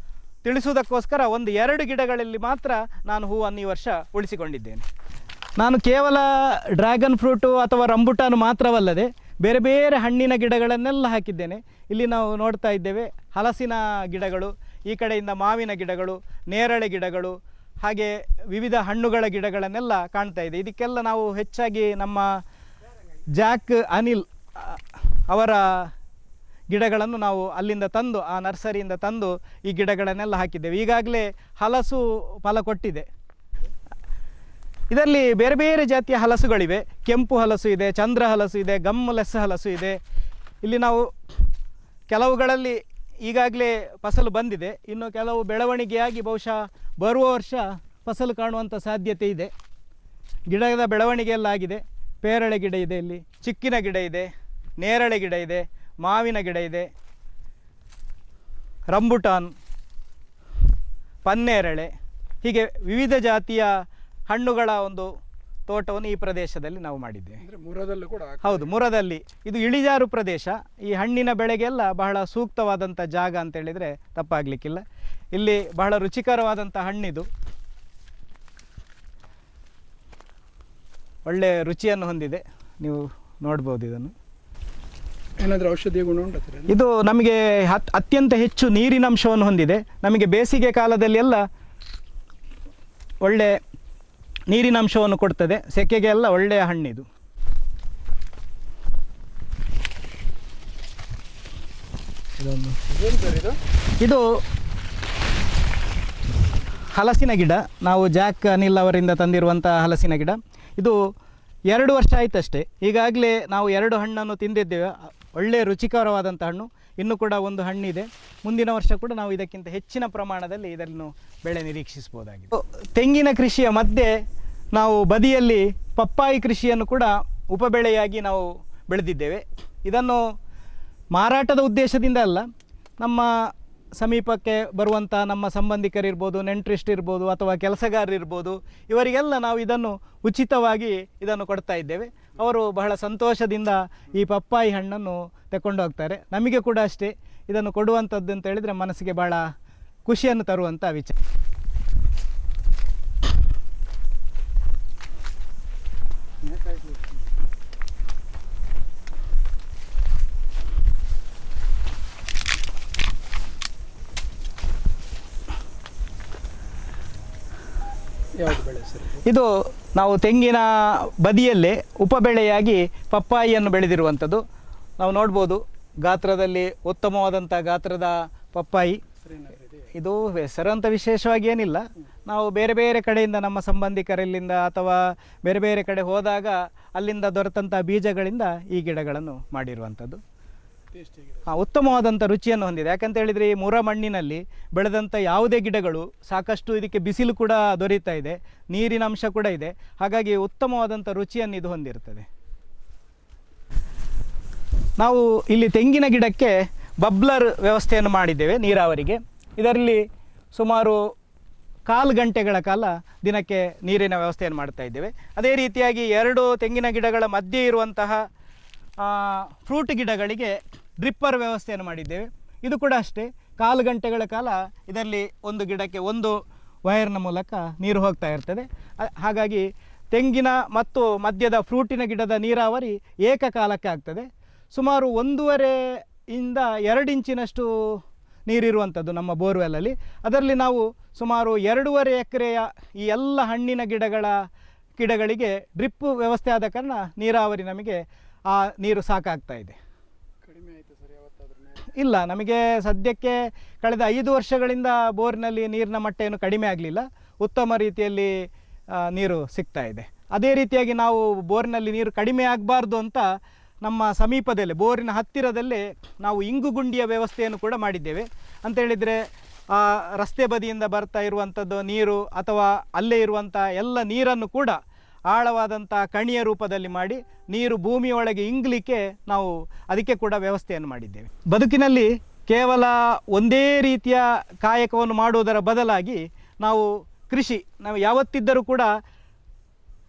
ತಿಳಿಸುವುದಕ್ಕೋಸ್ಕರ 1-2 ಗಿಡಗಳಲ್ಲಿ ಮಾತ್ರ ನಾನು ಹೂವನ್ನು ಈ ವರ್ಷ ಉಳಿಸಿಕೊಂಡಿದ್ದೇನೆ. ನಾನು ಕೇವಲ ಡ್ರ್ಯಾಗನ್ ಫ್ರೂಟು ಅಥವಾ ರಂಬುಟಾನು ಮಾತ್ರವಲ್ಲದೆ ಬೇರೆ ಬೇರೆ ಹಣ್ಣಿನ ಗಿಡಗಳನ್ನೆಲ್ಲ ಹಾಕಿದ್ದೇನೆ. ಇಲ್ಲಿ ನಾವು ನೋಡ್ತಾ ಇದ್ದೇವೆ ಹಲಸಿನ ಗಿಡಗಳು, ಈ ಕಡೆಯಿಂದ ಮಾವಿನ ಗಿಡಗಳು, ನೇರಳೆ ಗಿಡಗಳು, ಹಾಗೆ ವಿವಿಧ ಹಣ್ಣುಗಳ ಗಿಡಗಳನ್ನೆಲ್ಲ ಕಾಣ್ತಾ ಇದೆ. ಇದಕ್ಕೆಲ್ಲ ನಾವು ಹೆಚ್ಚಾಗಿ ನಮ್ಮ ಜಾಕ್ ಅನಿಲ್ ಅವರ ಗಿಡಗಳನ್ನು ನಾವು ಅಲ್ಲಿಂದ ತಂದು, ಆ ನರ್ಸರಿಯಿಂದ ತಂದು ಈ ಗಿಡಗಳನ್ನೆಲ್ಲ ಹಾಕಿದ್ದೇವೆ. ಈಗಾಗಲೇ ಹಲಸು ಫಲ ಕೊಟ್ಟಿದೆ. ಇದರಲ್ಲಿ ಬೇರೆ ಬೇರೆ ಜಾತಿಯ ಹಲಸುಗಳಿವೆ. ಕೆಂಪು ಹಲಸು ಇದೆ, ಚಂದ್ರ ಹಲಸು ಇದೆ, ಗಮ್ಮಲೆಸ್ ಹಲಸು ಇದೆ. ಇಲ್ಲಿ ನಾವು ಕೆಲವುಗಳಲ್ಲಿ ಈಗಾಗಲೇ ಫಸಲು ಬಂದಿದೆ. ಇನ್ನು ಕೆಲವು ಬೆಳವಣಿಗೆಯಾಗಿ ಬಹುಶಃ ಬರುವ ವರ್ಷ ಫಸಲು ಕಾಣುವಂಥ ಸಾಧ್ಯತೆ ಇದೆ. ಗಿಡದ ಬೆಳವಣಿಗೆ ಎಲ್ಲ ಆಗಿದೆ. ಪೇರಳೆ ಗಿಡ ಇದೆ, ಇಲ್ಲಿ ಚಿಕ್ಕಿನ ಗಿಡ ಇದೆ, ನೇರಳೆ ಗಿಡ ಇದೆ, ಮಾವಿನ ಗಿಡ ಇದೆ, ರಂಬುಟಾನ್, ಪನ್ನೇರಳೆ, ಹೀಗೆ ವಿವಿಧ ಜಾತಿಯ ಹಣ್ಣುಗಳ ಒಂದು ತೋಟವನ್ನು ಈ ಪ್ರದೇಶದಲ್ಲಿ ನಾವು ಮಾಡಿದ್ದೇವೆ. ಮುರದಲ್ಲೂ ಕೂಡ ಹೌದು, ಮುರದಲ್ಲಿ. ಇದು ಇಳಿಜಾರು ಪ್ರದೇಶ. ಈ ಹಣ್ಣಿನ ಬೆಳೆಗೆಲ್ಲ ಬಹಳ ಸೂಕ್ತವಾದಂಥ ಜಾಗ ಅಂತ ಹೇಳಿದರೆ ತಪ್ಪಾಗಲಿಕ್ಕಿಲ್ಲ. ಇಲ್ಲಿ ಬಹಳ ರುಚಿಕರವಾದಂಥ ಹಣ್ಣಿದು, ಒಳ್ಳೆ ರುಚಿಯನ್ನು ಹೊಂದಿದೆ. ನೀವು ನೋಡ್ಬೋದು ಇದನ್ನು. ಏನಾದರೂ ಔಷಧೀಯ ಗುಣ ಉಂಟು? ಇದು ನಮಗೆ ಅತ್ಯಂತ ಹೆಚ್ಚು ನೀರಿನಂಶವನ್ನು ಹೊಂದಿದೆ. ನಮಗೆ ಬೇಸಿಗೆ ಕಾಲದಲ್ಲಿ ಎಲ್ಲ ಒಳ್ಳೆ ನೀರಿನಂಶವನ್ನು ಕೊಡ್ತದೆ. ಸೆಕೆಗೆ ಎಲ್ಲ ಒಳ್ಳೆಯ ಹಣ್ಣಿದು. ಇದು ಹಲಸಿನ ಗಿಡ. ನಾವು ಜಾಕ್ ಅನಿಲ್ ಅವರಿಂದ ತಂದಿರುವಂಥ ಹಲಸಿನ ಗಿಡ. ಇದು 2 ವರ್ಷ ಆಯ್ತಷ್ಟೇ. ಈಗಾಗಲೇ ನಾವು 2 ಹಣ್ಣನ್ನು ತಿಂದಿದ್ದೇವೆ. ಒಳ್ಳೆಯ ರುಚಿಕರವಾದಂಥ ಹಣ್ಣು. ಇನ್ನೂ ಕೂಡ ಒಂದು ಹಣ್ಣಿದೆ. ಮುಂದಿನ ವರ್ಷ ಕೂಡ ನಾವು ಇದಕ್ಕಿಂತ ಹೆಚ್ಚಿನ ಪ್ರಮಾಣದಲ್ಲಿ ಇದನ್ನು ಬೆಳೆ ನಿರೀಕ್ಷಿಸಬಹುದಾಗಿದೆ. ತೆಂಗಿನ ಕೃಷಿಯ ಮಧ್ಯೆ ನಾವು ಬದಿಯಲ್ಲಿ ಪಪ್ಪಾಯಿ ಕೃಷಿಯನ್ನು ಕೂಡ ಉಪಬೆಳೆಯಾಗಿ ನಾವು ಬೆಳೆದಿದ್ದೇವೆ. ಇದನ್ನು ಮಾರಾಟದ ಉದ್ದೇಶದಿಂದ ಅಲ್ಲ, ನಮ್ಮ ಸಮೀಪಕ್ಕೆ ಬರುವಂಥ ನಮ್ಮ ಸಂಬಂಧಿಕರಿರ್ಬೋದು, ನೆಂಟರಿಷ್ಟಿರ್ಬೋದು, ಅಥವಾ ಕೆಲಸಗಾರರಿರ್ಬೋದು, ಇವರಿಗೆಲ್ಲ ನಾವು ಇದನ್ನು ಉಚಿತವಾಗಿ ಇದನ್ನು ಕೊಡ್ತಾ ಇದ್ದೇವೆ. ಅವರು ಬಹಳ ಸಂತೋಷದಿಂದ ಈ ಪಪ್ಪಾಯಿ ಹಣ್ಣನ್ನು ತಗೊಂಡು ಹೋಗ್ತಾರೆ. ನಮಗೆ ಕೂಡ ಅಷ್ಟೇ, ಇದನ್ನು ಕೊಡುವಂಥದ್ದು ಅಂತ ಹೇಳಿದರೆ ಮನಸ್ಸಿಗೆ ಭಾಳ ಖುಷಿಯನ್ನು ತರುವಂಥ ವಿಚಾರ. ಯಾವುದು ಬೆಳೆ ಸರ್? ಇದು ನಾವು ತೆಂಗಿನ ಬದಿಯಲ್ಲೇ ಉಪಬೆಳೆಯಾಗಿ ಪಪ್ಪಾಯಿಯನ್ನು ಬೆಳೆದಿರುವಂಥದ್ದು. ನಾವು ನೋಡ್ಬೋದು, ಗಾತ್ರದಲ್ಲಿ ಉತ್ತಮವಾದಂಥ ಗಾತ್ರದ ಪಪ್ಪಾಯಿ. ಇದು ಹೆಸರು ಅಂತ ವಿಶೇಷವಾಗಿ ಏನಿಲ್ಲ. ನಾವು ಬೇರೆ ಬೇರೆ ಕಡೆಯಿಂದ ನಮ್ಮ ಸಂಬಂಧಿಕರಲ್ಲಿಂದ ಅಥವಾ ಬೇರೆ ಬೇರೆ ಕಡೆ ಹೋದಾಗ ಅಲ್ಲಿಂದ ದೊರೆತಂಥ ಬೀಜಗಳಿಂದ ಈ ಗಿಡಗಳನ್ನು ಮಾಡಿರುವಂಥದ್ದು. ಉತ್ತಮವಾದಂಥ ರುಚಿಯನ್ನು ಹೊಂದಿದೆ. ಯಾಕಂತ ಹೇಳಿದರೆ ಈ ಮುರ ಮಣ್ಣಿನಲ್ಲಿ ಬೆಳೆದಂಥ ಯಾವುದೇ ಗಿಡಗಳು ಸಾಕಷ್ಟು ಇದಕ್ಕೆ ಬಿಸಿಲು ಕೂಡ ದೊರೀತಾ ಇದೆ, ನೀರಿನ ಅಂಶ ಕೂಡ ಇದೆ. ಹಾಗಾಗಿ ಉತ್ತಮವಾದಂಥ ರುಚಿಯನ್ನು ಇದು ಹೊಂದಿರ್ತದೆ. ನಾವು ಇಲ್ಲಿ ತೆಂಗಿನ ಗಿಡಕ್ಕೆ ಬಬ್ಲರ್ ವ್ಯವಸ್ಥೆಯನ್ನು ಮಾಡಿದ್ದೇವೆ ನೀರಾವರಿಗೆ. ಇದರಲ್ಲಿ ಸುಮಾರು 1/4 ಗಂಟೆಗಳ ಕಾಲ ದಿನಕ್ಕೆ ನೀರಿನ ವ್ಯವಸ್ಥೆಯನ್ನು ಮಾಡ್ತಾ ಇದ್ದೇವೆ. ಅದೇ ರೀತಿಯಾಗಿ 2 ತೆಂಗಿನ ಗಿಡಗಳ ಮಧ್ಯೆ ಇರುವಂತಹ ಫ್ರೂಟ್ ಗಿಡಗಳಿಗೆ ಡ್ರಿಪ್ಪರ್ ವ್ಯವಸ್ಥೆಯನ್ನು ಮಾಡಿದ್ದೇವೆ. ಇದು ಕೂಡ ಅಷ್ಟೇ, 1/4 ಗಂಟೆಗಳ ಕಾಲ ಇದರಲ್ಲಿ ಒಂದು ಗಿಡಕ್ಕೆ ಒಂದು ವೈರ್ನ ಮೂಲಕ ನೀರು ಹೋಗ್ತಾ ಇರ್ತದೆ. ಹಾಗಾಗಿ ತೆಂಗಿನ ಮತ್ತು ಮಧ್ಯದ ಫ್ರೂಟಿನ ಗಿಡದ ನೀರಾವರಿ ಏಕಕಾಲಕ್ಕೆ ಆಗ್ತದೆ. ಸುಮಾರು 1.5 ಇಂದ 2 ಇಂಚಿನಷ್ಟು ನೀರಿರುವಂಥದ್ದು ನಮ್ಮ ಬೋರ್ವೆಲ್ಲಲ್ಲಿ. ಅದರಲ್ಲಿ ನಾವು ಸುಮಾರು 2.5 ಎಕರೆಯ ಈ ಎಲ್ಲ ಹಣ್ಣಿನ ಗಿಡಗಳಿಗೆ ಡ್ರಿಪ್ ವ್ಯವಸ್ಥೆ ಆದ ಕಾರಣ ನೀರಾವರಿ ನಮಗೆ ಆ ನೀರು ಸಾಕಾಗ್ತಾ ಇದೆ. ಕಡಿಮೆ ಆಯಿತು ಸರ್ ಯಾವತ್ತಾದ್ರೂ? ಇಲ್ಲ, ನಮಗೆ ಸದ್ಯಕ್ಕೆ ಕಳೆದ 5 ವರ್ಷಗಳಿಂದ ಬೋರ್ನಲ್ಲಿ ನೀರಿನ ಮಟ್ಟ ಏನು ಕಡಿಮೆ ಆಗಲಿಲ್ಲ. ಉತ್ತಮ ರೀತಿಯಲ್ಲಿ ನೀರು ಸಿಗ್ತಾ ಇದೆ. ಅದೇ ರೀತಿಯಾಗಿ ನಾವು ಬೋರ್ನಲ್ಲಿ ನೀರು ಕಡಿಮೆ ಆಗಬಾರ್ದು ಅಂತ ನಮ್ಮ ಸಮೀಪದಲ್ಲೇ ಬೋರಿನ ಹತ್ತಿರದಲ್ಲೇ ನಾವು ಇಂಗುಗುಂಡಿಯ ವ್ಯವಸ್ಥೆಯನ್ನು ಕೂಡ ಮಾಡಿದ್ದೇವೆ. ಅಂತೇಳಿದರೆ ರಸ್ತೆ ಬದಿಯಿಂದ ಬರ್ತಾ ಇರುವಂಥದ್ದು ನೀರು ಅಥವಾ ಅಲ್ಲೇ ಇರುವಂಥ ಎಲ್ಲ ನೀರನ್ನು ಕೂಡ ಆಳವಾದಂಥ ಕಣಿಯ ರೂಪದಲ್ಲಿ ಮಾಡಿ ನೀರು ಭೂಮಿಯೊಳಗೆ ಇಂಗಲಿಕ್ಕೆ ನಾವು ಅದಕ್ಕೆ ಕೂಡ ವ್ಯವಸ್ಥೆಯನ್ನು ಮಾಡಿದ್ದೇವೆ. ಬದುಕಿನಲ್ಲಿ ಕೇವಲ ಒಂದೇ ರೀತಿಯ ಕಾಯಕವನ್ನು ಮಾಡುವುದರ ಬದಲಾಗಿ ನಾವು ಯಾವತ್ತಿದ್ದರೂ ಕೂಡ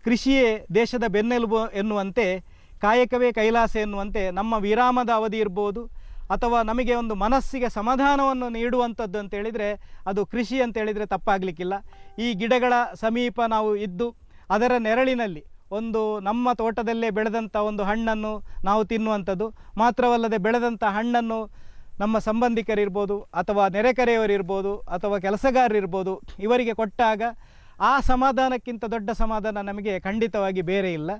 ಕೃಷಿಯೇ ದೇಶದ ಬೆನ್ನೆಲುಬು ಎನ್ನುವಂತೆ, ಕಾಯಕವೇ ಕೈಲಾಸ ಎನ್ನುವಂತೆ ನಮ್ಮ ವಿರಾಮದ ಅವಧಿ ಇರ್ಬೋದು ಅಥವಾ ನಮಗೆ ಒಂದು ಮನಸ್ಸಿಗೆ ಸಮಾಧಾನವನ್ನು ನೀಡುವಂಥದ್ದು ಅಂತೇಳಿದರೆ ಅದು ಕೃಷಿ ಅಂತೇಳಿದರೆ ತಪ್ಪಾಗಲಿಕ್ಕಿಲ್ಲ. ಈ ಗಿಡಗಳ ಸಮೀಪ ನಾವು ಇದ್ದು ಅದರ ನೆರಳಿನಲ್ಲಿ ಒಂದು ನಮ್ಮ ತೋಟದಲ್ಲೇ ಬೆಳೆದಂಥ ಒಂದು ಹಣ್ಣನ್ನು ನಾವು ತಿನ್ನುವಂಥದ್ದು ಮಾತ್ರವಲ್ಲದೆ, ಬೆಳೆದಂಥ ಹಣ್ಣನ್ನು ನಮ್ಮ ಸಂಬಂಧಿಕರಿರ್ಬೋದು ಅಥವಾ ನೆರೆಕರೆಯವರಿರ್ಬೋದು ಅಥವಾ ಕೆಲಸಗಾರರಿರ್ಬೋದು ಇವರಿಗೆ ಕೊಟ್ಟಾಗ ಆ ಸಮಾಧಾನಕ್ಕಿಂತ ದೊಡ್ಡ ಸಮಾಧಾನ ನಮಗೆ ಖಂಡಿತವಾಗಿ ಬೇರೆ ಇಲ್ಲ.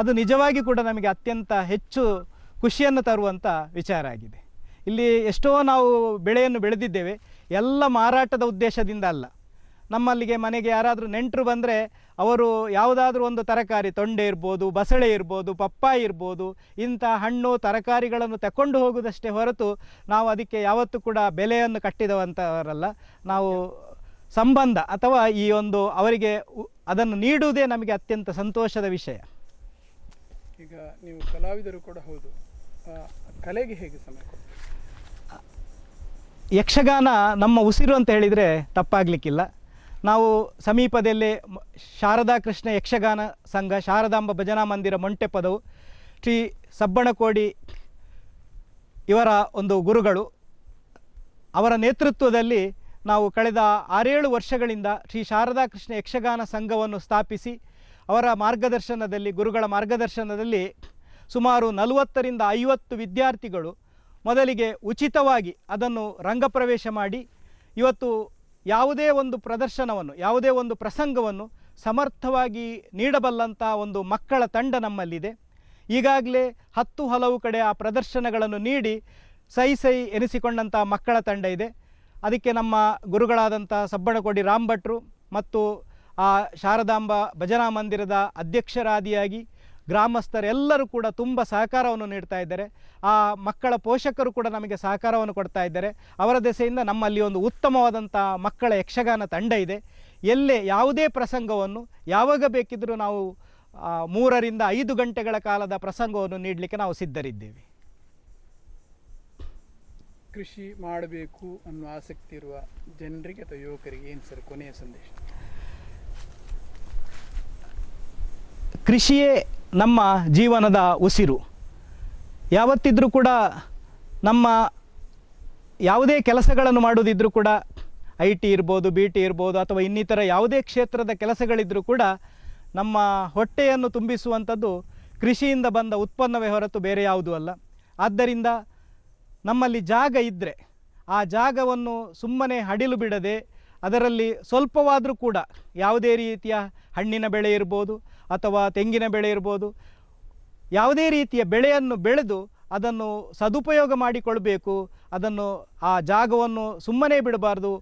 ಅದು ನಿಜವಾಗಿ ಕೂಡ ನಮಗೆ ಅತ್ಯಂತ ಹೆಚ್ಚು ಖುಷಿಯನ್ನು ತರುವಂಥ ವಿಚಾರ ಆಗಿದೆ. ಇಲ್ಲಿ ಎಷ್ಟೋ ನಾವು ಬೆಳೆಯನ್ನು ಬೆಳೆದಿದ್ದೇವೆ, ಎಲ್ಲ ಮಾರಾಟದ ಉದ್ದೇಶದಿಂದ ಅಲ್ಲ. ನಮ್ಮಲ್ಲಿಗೆ ಮನೆಗೆ ಯಾರಾದರೂ ನೆಂಟರು ಬಂದರೆ ಅವರು ಯಾವುದಾದ್ರೂ ಒಂದು ತರಕಾರಿ, ತೊಂಡೆ ಇರ್ಬೋದು, ಬಸಳೆ ಇರ್ಬೋದು, ಪಪ್ಪಾಯಿ ಇರ್ಬೋದು, ಇಂಥ ಹಣ್ಣು ತರಕಾರಿಗಳನ್ನು ತಗೊಂಡು ಹೋಗುವುದಷ್ಟೇ ಹೊರತು ನಾವು ಅದಕ್ಕೆ ಯಾವತ್ತೂ ಕೂಡ ಬೆಲೆಯನ್ನು ಕಟ್ಟಿದವಂಥವರಲ್ಲ. ನಾವು ಸಂಬಂಧ ಅಥವಾ ಈ ಒಂದು ಅವರಿಗೆ ಅದನ್ನು ನೀಡುವುದೇ ನಮಗೆ ಅತ್ಯಂತ ಸಂತೋಷದ ವಿಷಯ. ಈಗ ನೀವು ಕಲಾವಿದರು ಕೂಡ ಹೌದು, ಕಲೆಗೆ ಹೇಗೆ ಸಮಯ ಕೊಡ್ತೀರಿ? ಯಕ್ಷಗಾನ ನಮ್ಮ ಉಸಿರು ಅಂತ ಹೇಳಿದರೆ ತಪ್ಪಾಗಲಿಕ್ಕಿಲ್ಲ. ನಾವು ಸಮೀಪದಲ್ಲೇ ಶಾರದಾ ಕೃಷ್ಣ ಯಕ್ಷಗಾನ ಸಂಘ, ಶಾರದಾಂಬ ಭಜನಾ ಮಂದಿರ ಮೊಂಟೆಪದವು, ಶ್ರೀ ಸಬ್ಬಣಕೋಡಿ ಇವರ ಒಂದು ಗುರುಗಳು, ಅವರ ನೇತೃತ್ವದಲ್ಲಿ ನಾವು ಕಳೆದ 6-7 ವರ್ಷಗಳಿಂದ ಶ್ರೀ ಶಾರದಾ ಕೃಷ್ಣ ಯಕ್ಷಗಾನ ಸಂಘವನ್ನು ಸ್ಥಾಪಿಸಿ ಅವರ ಮಾರ್ಗದರ್ಶನದಲ್ಲಿ, ಗುರುಗಳ ಮಾರ್ಗದರ್ಶನದಲ್ಲಿ ಸುಮಾರು 40ರಿಂದ 50 ವಿದ್ಯಾರ್ಥಿಗಳು ಮೊದಲಿಗೆ ಉಚಿತವಾಗಿ ಅದನ್ನು ರಂಗಪ್ರವೇಶ ಮಾಡಿ ಇವತ್ತು ಯಾವುದೇ ಒಂದು ಪ್ರದರ್ಶನವನ್ನು, ಯಾವುದೇ ಒಂದು ಪ್ರಸಂಗವನ್ನು ಸಮರ್ಥವಾಗಿ ನೀಡಬಲ್ಲಂಥ ಒಂದು ಮಕ್ಕಳ ತಂಡ ನಮ್ಮಲ್ಲಿದೆ. ಈಗಾಗಲೇ 10 ಹಲವು ಕಡೆ ಆ ಪ್ರದರ್ಶನಗಳನ್ನು ನೀಡಿ ಸೈ ಎನಿಸಿಕೊಂಡಂಥ ಮಕ್ಕಳ ತಂಡ ಇದೆ. ಅದಕ್ಕೆ ನಮ್ಮ ಗುರುಗಳಾದಂಥ ಸಬ್ಬಣಕೋಡಿ ರಾಮ್ ಭಟ್ರು ಮತ್ತು ಆ ಶಾರದಾಂಬ ಭಜನಾ ಮಂದಿರದ ಅಧ್ಯಕ್ಷರಾದಿಯಾಗಿ ಗ್ರಾಮಸ್ಥರೆಲ್ಲರೂ ಕೂಡ ತುಂಬ ಸಹಕಾರವನ್ನು ನೀಡ್ತಾ ಇದ್ದಾರೆ. ಆ ಮಕ್ಕಳ ಪೋಷಕರು ಕೂಡ ನಮಗೆ ಸಹಕಾರವನ್ನು ಕೊಡ್ತಾ ಇದ್ದಾರೆ. ಅವರ ದೆಸೆಯಿಂದ ನಮ್ಮಲ್ಲಿ ಒಂದು ಉತ್ತಮವಾದಂಥ ಮಕ್ಕಳ ಯಕ್ಷಗಾನ ತಂಡ ಇದೆ. ಎಲ್ಲೇ ಯಾವುದೇ ಪ್ರಸಂಗವನ್ನು ಯಾವಾಗ ಬೇಕಿದ್ದರೂ ನಾವು 3 ರಿಂದ 5 ಗಂಟೆಗಳ ಕಾಲದ ಪ್ರಸಂಗವನ್ನು ನೀಡಲಿಕ್ಕೆ ನಾವು ಸಿದ್ಧರಿದ್ದೇವೆ. ಕೃಷಿ ಮಾಡಬೇಕು ಅನ್ನೋ ಆಸಕ್ತಿ ಇರುವ ಜನರಿಗೆ ಅಥವಾ ಯುವಕರಿಗೆ ಏನು ಸರ್ ಕೊನೆಯ ಸಂದೇಶ? ಕೃಷಿಯೇ ನಮ್ಮ ಜೀವನದ ಉಸಿರು. ಯಾವತ್ತಿದ್ರೂ ಕೂಡ ನಮ್ಮ ಯಾವುದೇ ಕೆಲಸಗಳನ್ನು ಮಾಡೋದಿದ್ರೂ ಕೂಡ IT ಇರ್ಬೋದು, BT ಇರ್ಬೋದು, ಅಥವಾ ಇನ್ನಿತರ ಯಾವುದೇ ಕ್ಷೇತ್ರದ ಕೆಲಸಗಳಿದ್ದರೂ ಕೂಡ ನಮ್ಮ ಹೊಟ್ಟೆಯನ್ನು ತುಂಬಿಸುವಂಥದ್ದು ಕೃಷಿಯಿಂದ ಬಂದ ಉತ್ಪನ್ನವೇ ಹೊರತು ಬೇರೆ ಯಾವುದೂ ಅಲ್ಲ. ಆದ್ದರಿಂದ ನಮ್ಮಲ್ಲಿ ಜಾಗ ಇದ್ದರೆ ಆ ಜಾಗವನ್ನು ಸುಮ್ಮನೆ ಹಡಿಲು ಬಿಡದೆ ಅದರಲ್ಲಿ ಸ್ವಲ್ಪವಾದರೂ ಕೂಡ ಯಾವುದೇ ರೀತಿಯ ಹಣ್ಣಿನ ಬೆಳೆ ಇರ್ಬೋದು ಅಥವಾ ತೆಂಗಿನ ಬೆಳೆ ಇರ್ಬೋದು, ಯಾವುದೇ ರೀತಿಯ ಬೆಳೆಯನ್ನು ಬೆಳೆದು ಅದನ್ನು ಸದುಪಯೋಗ ಮಾಡಿಕೊಳ್ಬೇಕು. ಅದನ್ನು ಆ ಜಾಗವನ್ನು ಸುಮ್ಮನೆ ಬಿಡಬಾರ್ದು.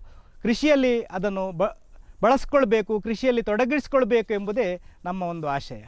ಕೃಷಿಯಲ್ಲಿ ಅದನ್ನು ಬಳಸ್ಕೊಳ್ಬೇಕು, ಕೃಷಿಯಲ್ಲಿ ತೊಡಗಿಸಿಕೊಳ್ಬೇಕು ಎಂಬುದೇ ನಮ್ಮ ಒಂದು ಆಶಯ.